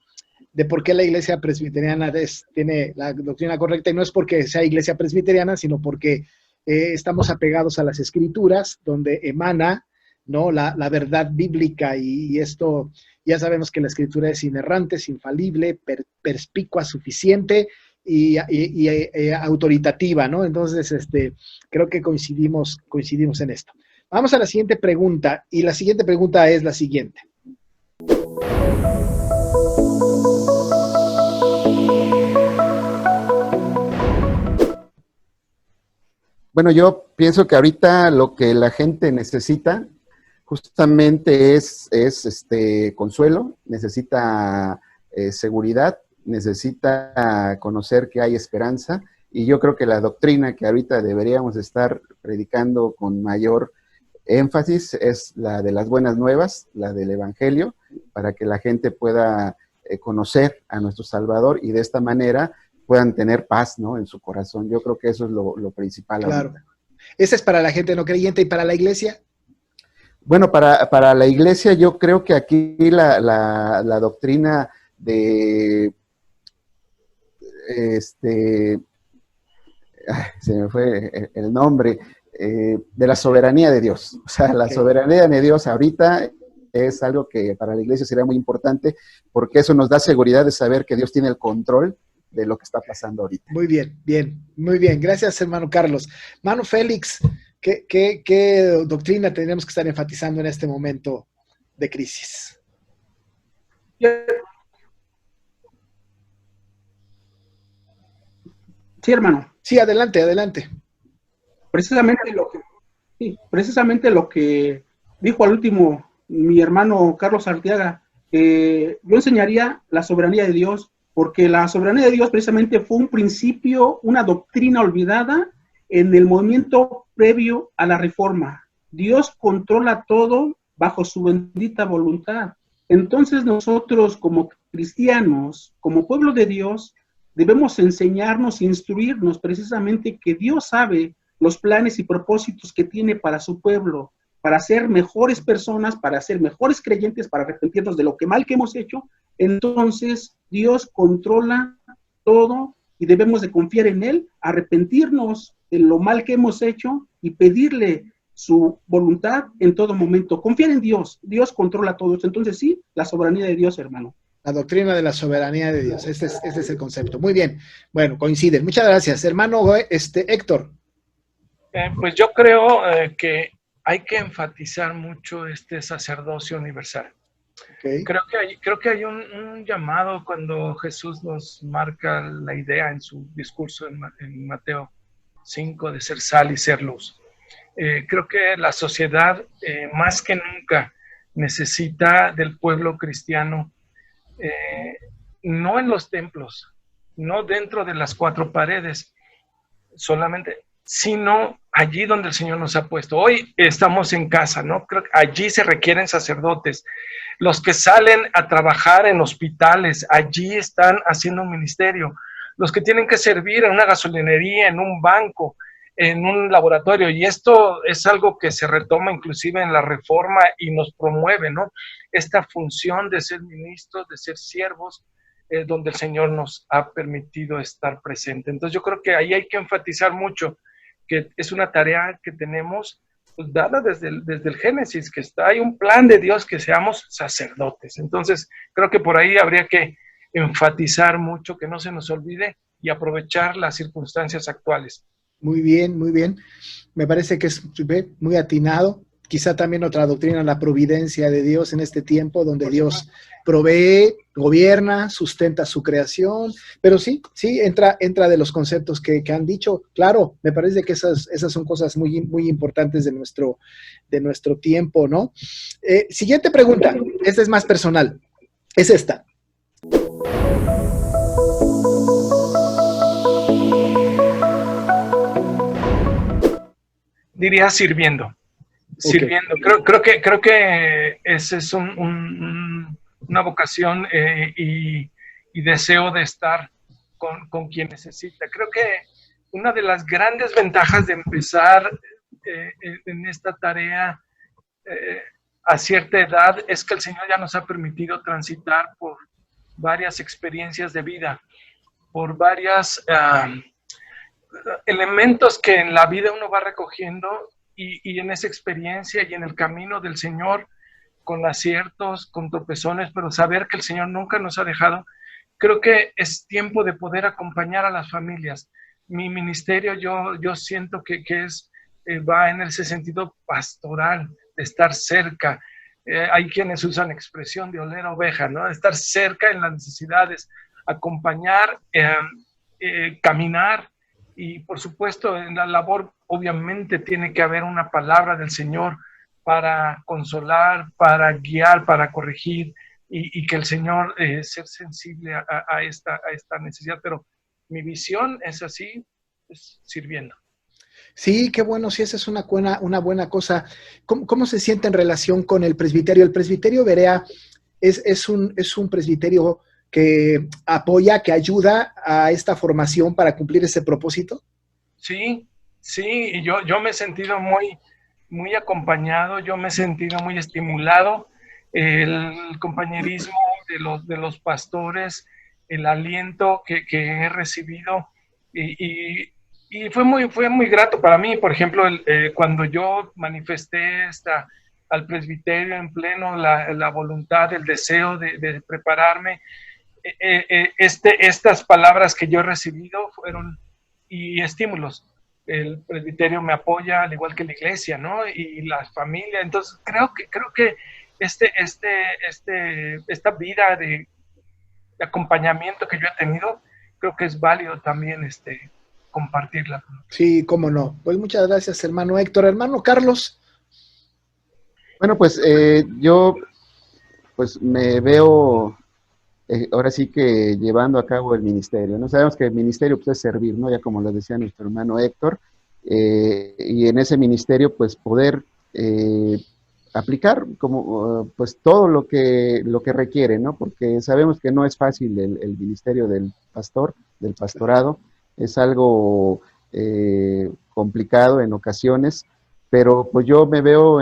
por qué la iglesia presbiteriana tiene la doctrina correcta, y no es porque sea iglesia presbiteriana, sino porque estamos apegados a las escrituras, donde emana, ¿no?, la verdad bíblica, y esto ya sabemos que la escritura es inerrante, es infalible, perspicua, suficiente y autoritativa, ¿no? Entonces, creo que coincidimos en esto. Vamos a la siguiente pregunta, y la siguiente pregunta es la siguiente. Bueno, yo pienso que ahorita lo que la gente necesita justamente es consuelo, necesita seguridad, necesita conocer que hay esperanza, y yo creo que la doctrina que ahorita deberíamos estar predicando con mayor énfasis es la de las buenas nuevas, la del Evangelio, para que la gente pueda conocer a nuestro Salvador y de esta manera puedan tener paz, ¿no?, en su corazón. Yo creo que eso es lo principal. Claro. Ahorita. Ese es para la gente no creyente. ¿Y para la iglesia? Bueno, para la iglesia yo creo que aquí la doctrina de se me fue el nombre, de la soberanía de Dios. O sea, la soberanía de Dios ahorita es algo que para la iglesia sería muy importante, porque eso nos da seguridad de saber que Dios tiene el control de lo que está pasando ahorita. Muy bien, muy bien. Gracias, hermano Carlos. Hermano Félix, ¿qué doctrina tenemos que estar enfatizando en este momento de crisis? Sí, hermano. Sí, adelante. Precisamente lo que dijo al último mi hermano Carlos Arteaga, yo enseñaría la soberanía de Dios, porque la soberanía de Dios precisamente fue un principio, una doctrina olvidada en el movimiento previo a la Reforma. Dios controla todo bajo su bendita voluntad. Entonces nosotros como cristianos, como pueblo de Dios, debemos enseñarnos, instruirnos precisamente que Dios sabe los planes y propósitos que tiene para su pueblo, para ser mejores personas, para ser mejores creyentes, para arrepentirnos de lo que mal que hemos hecho. Entonces Dios controla todo y debemos de confiar en Él, arrepentirnos de lo mal que hemos hecho y pedirle su voluntad en todo momento. Confiar en Dios, Dios controla todo esto. Entonces sí, la soberanía de Dios, hermano. La doctrina de la soberanía de Dios, este es el concepto. Muy bien, bueno, coinciden. Muchas gracias. Hermano Héctor. Pues yo creo que hay que enfatizar mucho este sacerdocio universal. Okay. Creo que hay un llamado cuando Jesús nos marca la idea en su discurso en Mateo 5 de ser sal y ser luz. Creo que la sociedad más que nunca necesita del pueblo cristiano, no en los templos, no dentro de las cuatro paredes solamente, sino allí donde el Señor nos ha puesto. Hoy estamos en casa, ¿no? Creo que allí se requieren sacerdotes. Los que salen a trabajar en hospitales, allí están haciendo un ministerio. Los que tienen que servir en una gasolinería, en un banco, en un laboratorio. Y esto es algo que se retoma inclusive en la Reforma y nos promueve, ¿no? Esta función de ser ministros, de ser siervos, donde el Señor nos ha permitido estar presente. Entonces yo creo que ahí hay que enfatizar mucho que es una tarea que tenemos pues, dada desde el Génesis, que hay un plan de Dios que seamos sacerdotes. Entonces creo que por ahí habría que enfatizar mucho, que no se nos olvide y aprovechar las circunstancias actuales. Muy bien, muy bien. Me parece que es muy atinado. Quizá también otra doctrina, la providencia de Dios en este tiempo, donde Dios provee, gobierna, sustenta su creación, pero sí, entra de los conceptos que han dicho. Claro, me parece que esas son cosas muy, muy importantes de nuestro tiempo, ¿no? Siguiente pregunta, esta es más personal, es esta. Diría sirviendo. Okay. Sirviendo. Creo que esa es una vocación y deseo de estar con quien necesita. Creo que una de las grandes ventajas de empezar en esta tarea a cierta edad es que el Señor ya nos ha permitido transitar por varias experiencias de vida, por varios elementos que en la vida uno va recogiendo. Y en esa experiencia y en el camino del Señor, con aciertos, con tropezones, pero saber que el Señor nunca nos ha dejado, creo que es tiempo de poder acompañar a las familias. Mi ministerio yo siento que va en ese sentido pastoral, de estar cerca. Hay quienes usan expresión de oler oveja, ¿no? Estar cerca en las necesidades, acompañar, caminar, y por supuesto en la labor obviamente tiene que haber una palabra del Señor para consolar, para guiar, para corregir y que el Señor ser sensible a esta necesidad. Pero mi visión es así, es sirviendo. Sí, qué bueno, sí, esa es una buena cosa. ¿Cómo se siente en relación con el presbiterio? El presbiterio Berea es un presbiterio que apoya, que ayuda a esta formación para cumplir ese propósito. Sí, sí, y yo me he sentido muy acompañado, yo me he sentido muy estimulado, el compañerismo de los pastores, el aliento que he recibido y fue muy grato para mí. Por ejemplo, cuando yo manifesté al presbiterio en pleno la voluntad, el deseo de prepararme, estas palabras que yo he recibido fueron y estímulos. El presbiterio me apoya, al igual que la iglesia, ¿no? Y la familia. Entonces, creo que esta vida de acompañamiento que yo he tenido, creo que es válido también compartirla. Sí, cómo no. Pues muchas gracias, hermano Héctor. Hermano Carlos. Bueno, pues yo pues me veo ahora sí que llevando a cabo el ministerio, ¿no? Sabemos que el ministerio pues, es servir, ¿no? Ya como lo decía nuestro hermano Héctor, y en ese ministerio pues poder aplicar como pues todo lo que requiere, ¿no? Porque sabemos que no es fácil el ministerio del pastor, del pastorado, es algo complicado en ocasiones, pero pues yo me veo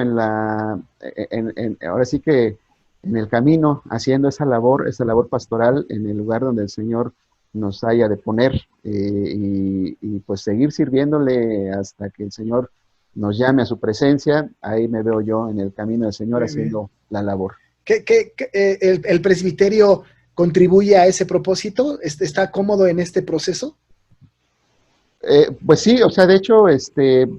ahora sí que en el camino, haciendo esa labor pastoral en el lugar donde el Señor nos haya de poner y pues seguir sirviéndole hasta que el Señor nos llame a su presencia. Ahí me veo yo en el camino del Señor haciendo la labor. ¿El presbiterio contribuye a ese propósito? ¿Está cómodo en este proceso? Pues sí, o sea, de hecho,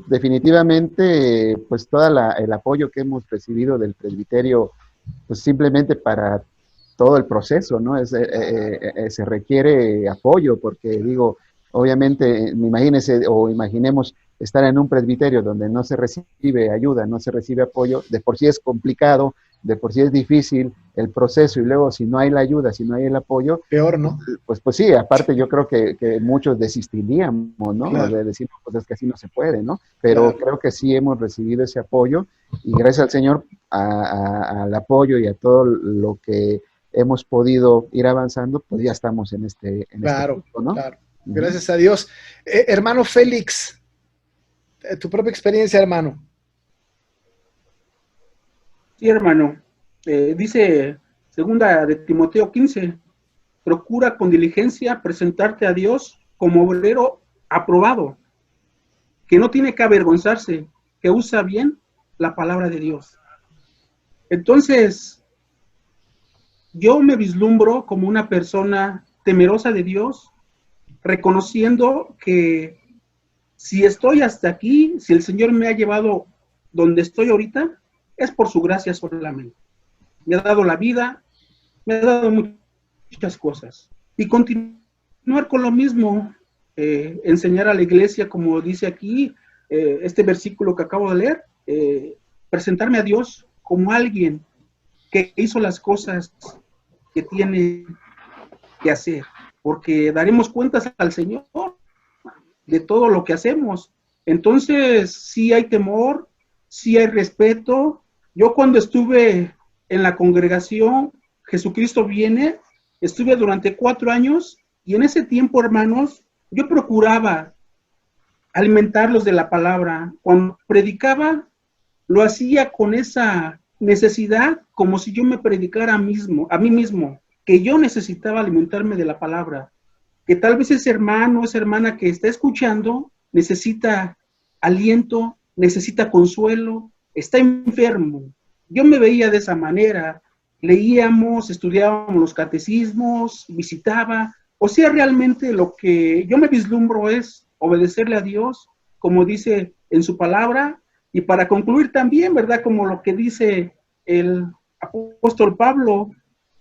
definitivamente, pues todo el apoyo que hemos recibido del presbiterio pues simplemente para todo el proceso, ¿no? Se requiere apoyo, porque digo, obviamente, imagínense o imaginemos estar en un presbiterio donde no se recibe ayuda, no se recibe apoyo, de por sí es complicado, de por sí es difícil el proceso, y luego si no hay la ayuda, si no hay el apoyo, peor, ¿no? Pues sí, aparte yo creo que muchos desistiríamos, ¿no? Claro. De decir, pues es que así no se puede, ¿no? Pero claro, creo que sí hemos recibido ese apoyo, y gracias al Señor, al apoyo y a todo lo que hemos podido ir avanzando, pues ya estamos en este punto, ¿no? Claro. Gracias a Dios. Hermano Félix, tu propia experiencia, hermano. Sí, hermano. Dice segunda de Timoteo 15, procura con diligencia presentarte a Dios como obrero aprobado, que no tiene que avergonzarse, que usa bien la palabra de Dios. Entonces, yo me vislumbro como una persona temerosa de Dios, reconociendo que si estoy hasta aquí, si el Señor me ha llevado donde estoy ahorita, es por su gracia solamente. Me ha dado la vida, me ha dado muchas cosas. Y continuar con lo mismo, enseñar a la iglesia, como dice aquí, este versículo que acabo de leer, presentarme a Dios como alguien que hizo las cosas que tiene que hacer, porque daremos cuentas al Señor de todo lo que hacemos. Entonces, sí hay temor, sí hay respeto. Yo cuando estuve en la congregación Jesucristo Viene, estuve durante 4 años y en ese tiempo, hermanos, yo procuraba alimentarlos de la palabra. Cuando predicaba, lo hacía con esa necesidad, como si yo me predicara a mí mismo, que yo necesitaba alimentarme de la palabra, que tal vez ese hermano, esa hermana que está escuchando, necesita aliento, necesita consuelo, está enfermo. Yo me veía de esa manera, leíamos, estudiábamos los catecismos, visitaba, o sea, realmente lo que yo me vislumbro es obedecerle a Dios, como dice en su palabra, y para concluir también, ¿verdad? Como lo que dice el apóstol Pablo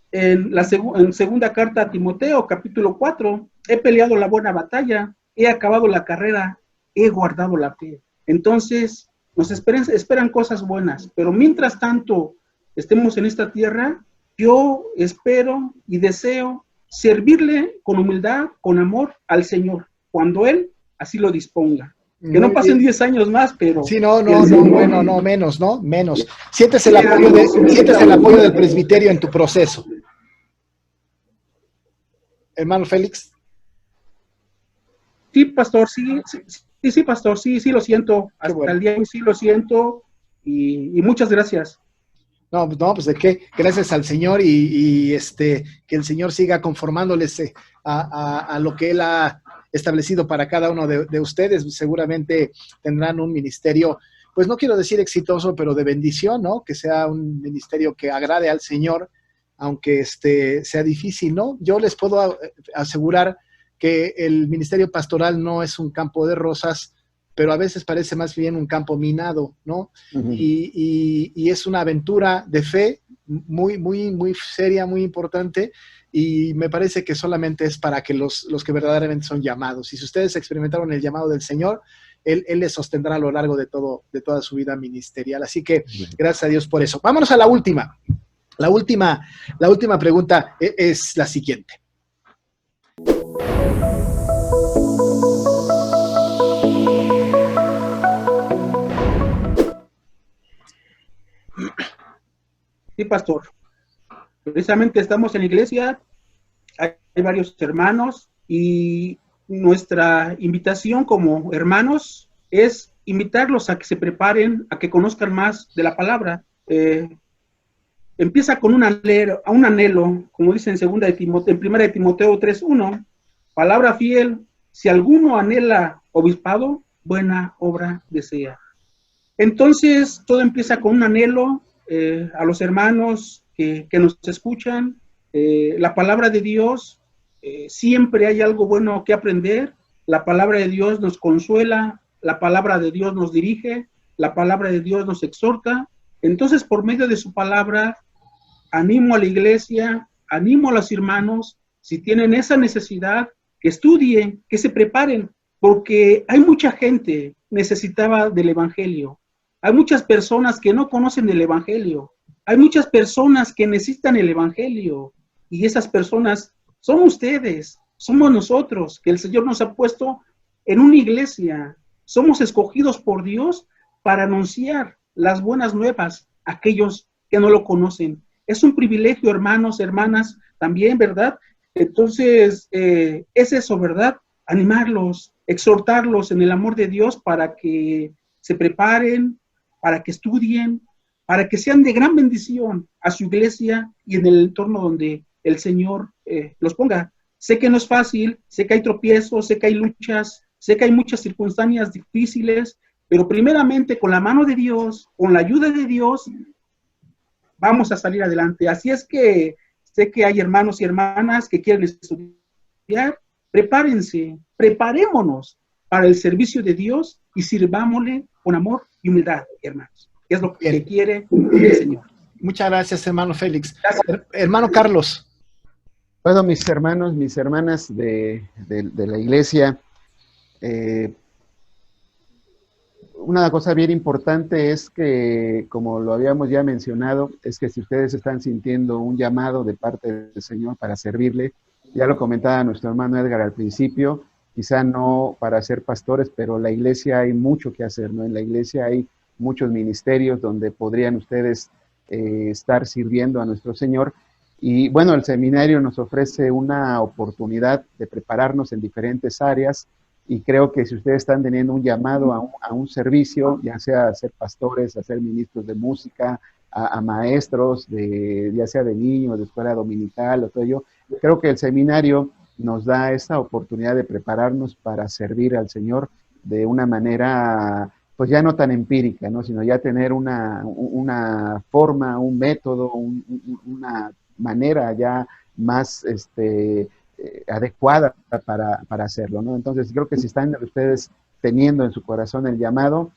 en segunda carta a Timoteo, capítulo 4, he peleado la buena batalla, he acabado la carrera, he guardado la fe. Entonces, nos esperan cosas buenas, pero mientras tanto estemos en esta tierra, yo espero y deseo servirle con humildad, con amor al Señor, cuando Él así lo disponga. Que no pasen 10 años más, pero... Sí, bueno, no, menos, ¿no? Menos. Sientes el apoyo del presbiterio en tu proceso. Hermano Félix. Sí, pastor, sí, pastor, sí, lo siento. Hasta el día de hoy sí lo siento y muchas gracias. No, pues de qué, gracias al Señor y que el Señor siga conformándoles a lo que Él ha establecido para cada uno de ustedes. Seguramente tendrán un ministerio, pues no quiero decir exitoso, pero de bendición, ¿no? Que sea un ministerio que agrade al Señor, aunque sea difícil, ¿no? Yo les puedo asegurar que el ministerio pastoral no es un campo de rosas, pero a veces parece más bien un campo minado, ¿no? Uh-huh. Y es una aventura de fe muy, muy, muy seria, muy importante, y me parece que solamente es para que los que verdaderamente son llamados. Y si ustedes experimentaron el llamado del Señor, Él les sostendrá a lo largo de toda su vida ministerial. Así que gracias a Dios por eso. Vámonos a la última. La última pregunta es la siguiente. Sí, pastor. Precisamente estamos en la iglesia, hay varios hermanos y nuestra invitación como hermanos es invitarlos a que se preparen, a que conozcan más de la palabra. Empieza con un anhelo, como dice en 1 de Timoteo 3:1, palabra fiel, si alguno anhela obispado, buena obra desea. Entonces, todo empieza con un anhelo. A los hermanos que nos escuchan, la palabra de Dios, siempre hay algo bueno que aprender. La palabra de Dios nos consuela, la palabra de Dios nos dirige, la palabra de Dios nos exhorta. Entonces, por medio de su palabra, animo a la iglesia, animo a los hermanos, si tienen esa necesidad, que estudien, que se preparen, porque hay mucha gente necesitada del evangelio. Hay muchas personas que no conocen el evangelio. Hay muchas personas que necesitan el evangelio. Y esas personas son ustedes, somos nosotros, que el Señor nos ha puesto en una iglesia. Somos escogidos por Dios para anunciar las buenas nuevas a aquellos que no lo conocen. Es un privilegio, hermanos, hermanas, también, ¿verdad? Entonces, es eso, ¿verdad? Animarlos, exhortarlos en el amor de Dios para que se preparen, para que estudien, para que sean de gran bendición a su iglesia y en el entorno donde el Señor los ponga. Sé que no es fácil, sé que hay tropiezos, sé que hay luchas, sé que hay muchas circunstancias difíciles, pero primeramente con la mano de Dios, con la ayuda de Dios, vamos a salir adelante. Así es que sé que hay hermanos y hermanas que quieren estudiar. Prepárense, preparémonos para el servicio de Dios y sirvámosle con amor y humildad, hermanos. Es lo que quiere el Señor. Muchas gracias, hermano Félix. Hermano Carlos. Bueno, mis hermanos, mis hermanas de la iglesia, una cosa bien importante es que, como lo habíamos ya mencionado, es que si ustedes están sintiendo un llamado de parte del Señor para servirle, ya lo comentaba nuestro hermano Edgar al principio, quizá no para ser pastores, pero en la iglesia hay mucho que hacer, ¿no? En la iglesia hay muchos ministerios donde podrían ustedes estar sirviendo a nuestro Señor. Y bueno, el seminario nos ofrece una oportunidad de prepararnos en diferentes áreas y creo que si ustedes están teniendo un llamado a un servicio, ya sea a ser pastores, a ser ministros de música, a maestros, ya sea de niños, de escuela dominical o todo ello, creo que el seminario nos da esa oportunidad de prepararnos para servir al Señor de una manera, pues ya no tan empírica, ¿no? Sino ya tener una forma, un método, una manera ya más adecuada para hacerlo, ¿no? Entonces creo que si están ustedes teniendo en su corazón el llamado,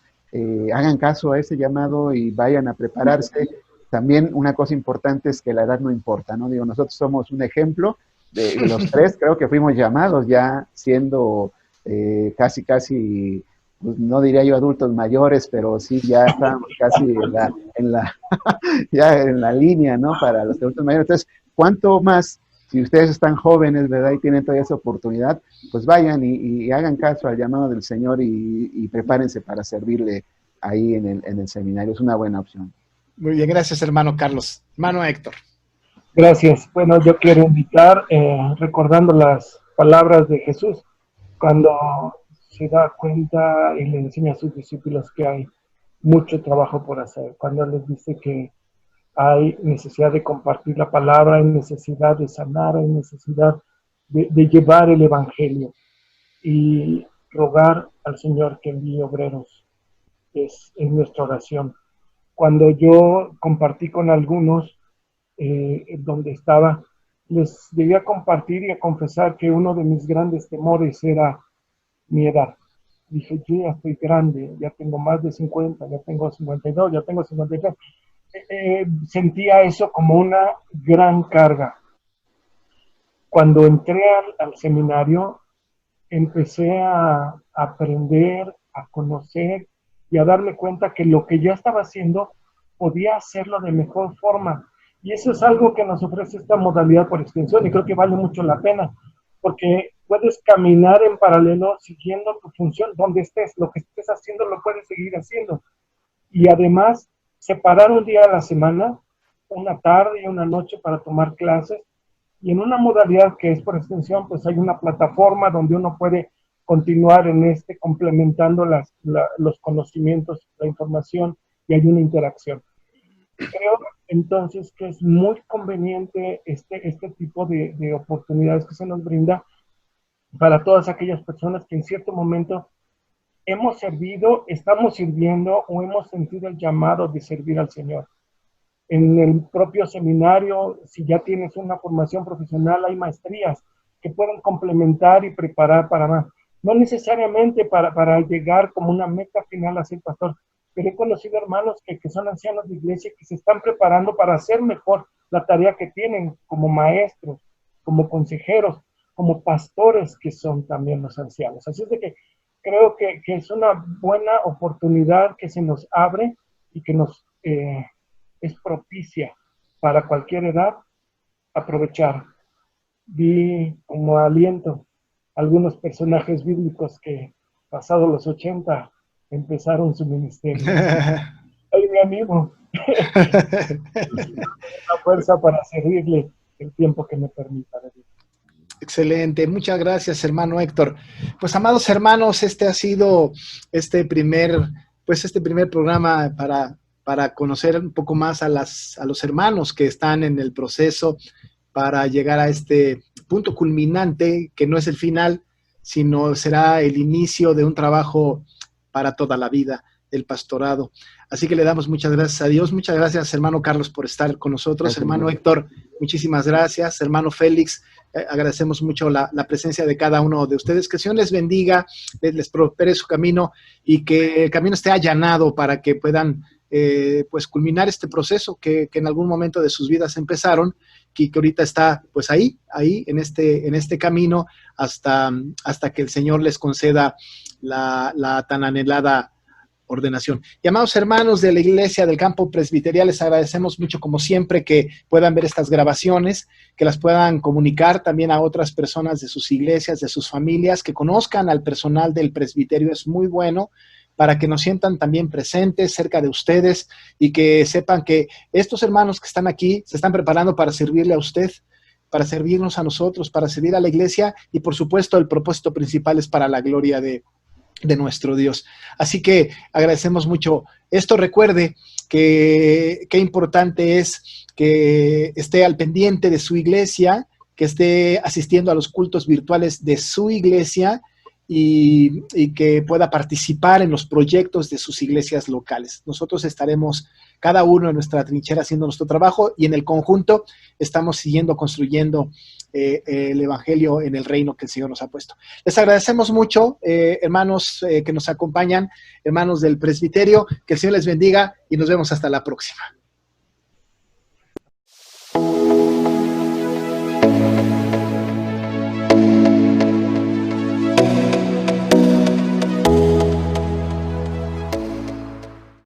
hagan caso a ese llamado y vayan a prepararse. También una cosa importante es que la edad no importa, ¿no? Digo, nosotros somos un ejemplo de los tres, creo que fuimos llamados ya siendo casi, pues no diría yo adultos mayores, pero sí ya estábamos casi ya en la línea, ¿no? Para los adultos mayores. Entonces, ¿cuánto más? Si ustedes están jóvenes, ¿verdad? Y tienen todavía esa oportunidad, pues vayan y hagan caso al llamado del Señor y prepárense para servirle ahí en el seminario. Es una buena opción. Muy bien, gracias, hermano Carlos. Hermano Héctor. Gracias. Bueno, yo quiero invitar, recordando las palabras de Jesús, cuando se da cuenta y le enseña a sus discípulos que hay mucho trabajo por hacer, cuando les dice que hay necesidad de compartir la palabra, hay necesidad de sanar, hay necesidad de llevar el evangelio y rogar al Señor que envíe obreros. Es nuestra oración. Cuando yo compartí con algunos donde estaba, les debía compartir y a confesar que uno de mis grandes temores era mi edad. Dije, yo ya estoy grande, ya tengo más de 50, ya tengo 52, ya tengo 53. Sentía eso como una gran carga. Cuando entré al seminario, empecé a aprender, a conocer y a darme cuenta que lo que yo estaba haciendo podía hacerlo de mejor forma. Y eso es algo que nos ofrece esta modalidad por extensión y creo que vale mucho la pena, porque puedes caminar en paralelo siguiendo tu función, donde estés, lo que estés haciendo lo puedes seguir haciendo. Y además, separar un día a la semana, una tarde y una noche para tomar clases, y en una modalidad que es por extensión, pues hay una plataforma donde uno puede continuar en complementando los conocimientos, la información, y hay una interacción. Creo entonces que es muy conveniente este tipo de oportunidades que se nos brinda para todas aquellas personas que en cierto momento hemos servido, estamos sirviendo o hemos sentido el llamado de servir al Señor. En el propio seminario, si ya tienes una formación profesional, hay maestrías que pueden complementar y preparar para más. No necesariamente para llegar como una meta final a ser pastor, pero he conocido hermanos que son ancianos de iglesia que se están preparando para hacer mejor la tarea que tienen como maestros, como consejeros, como pastores que son también los ancianos. Así es de que creo que es una buena oportunidad que se nos abre y que nos es propicia para cualquier edad aprovechar. Vi como aliento algunos personajes bíblicos que pasados los 80 empezaron su ministerio. Ay, mi amigo, la fuerza para servirle el tiempo que me permita. Excelente, muchas gracias, hermano Héctor. Pues, amados hermanos, este ha sido este primer programa para conocer un poco más a los hermanos que están en el proceso para llegar a este punto culminante, que no es el final, sino será el inicio de un trabajo para toda la vida, el pastorado. Así que le damos muchas gracias a Dios. Muchas gracias, hermano Carlos, por estar con nosotros. Gracias, hermano Héctor, muchísimas gracias. Hermano Félix, agradecemos mucho la presencia de cada uno de ustedes. Que el Señor les bendiga, les prospere su camino y que el camino esté allanado para que puedan pues culminar este proceso que en algún momento de sus vidas empezaron y que ahorita está pues ahí en este camino hasta que el Señor les conceda la tan anhelada ordenación. Y amados hermanos de la Iglesia del Campo Presbiterial, les agradecemos mucho como siempre que puedan ver estas grabaciones, que las puedan comunicar también a otras personas de sus iglesias, de sus familias, que conozcan al personal del presbiterio. Es muy bueno para que nos sientan también presentes cerca de ustedes y que sepan que estos hermanos que están aquí se están preparando para servirle a usted, para servirnos a nosotros, para servir a la iglesia y por supuesto el propósito principal es para la gloria de nuestro Dios. Así que agradecemos mucho esto. Recuerde que qué importante es que esté al pendiente de su iglesia, que esté asistiendo a los cultos virtuales de su iglesia y que pueda participar en los proyectos de sus iglesias locales. Nosotros estaremos cada uno en nuestra trinchera haciendo nuestro trabajo y en el conjunto estamos siguiendo construyendo el evangelio en el reino que el Señor nos ha puesto. Les agradecemos mucho, hermanos que nos acompañan, hermanos del presbiterio, que el Señor les bendiga y nos vemos hasta la próxima.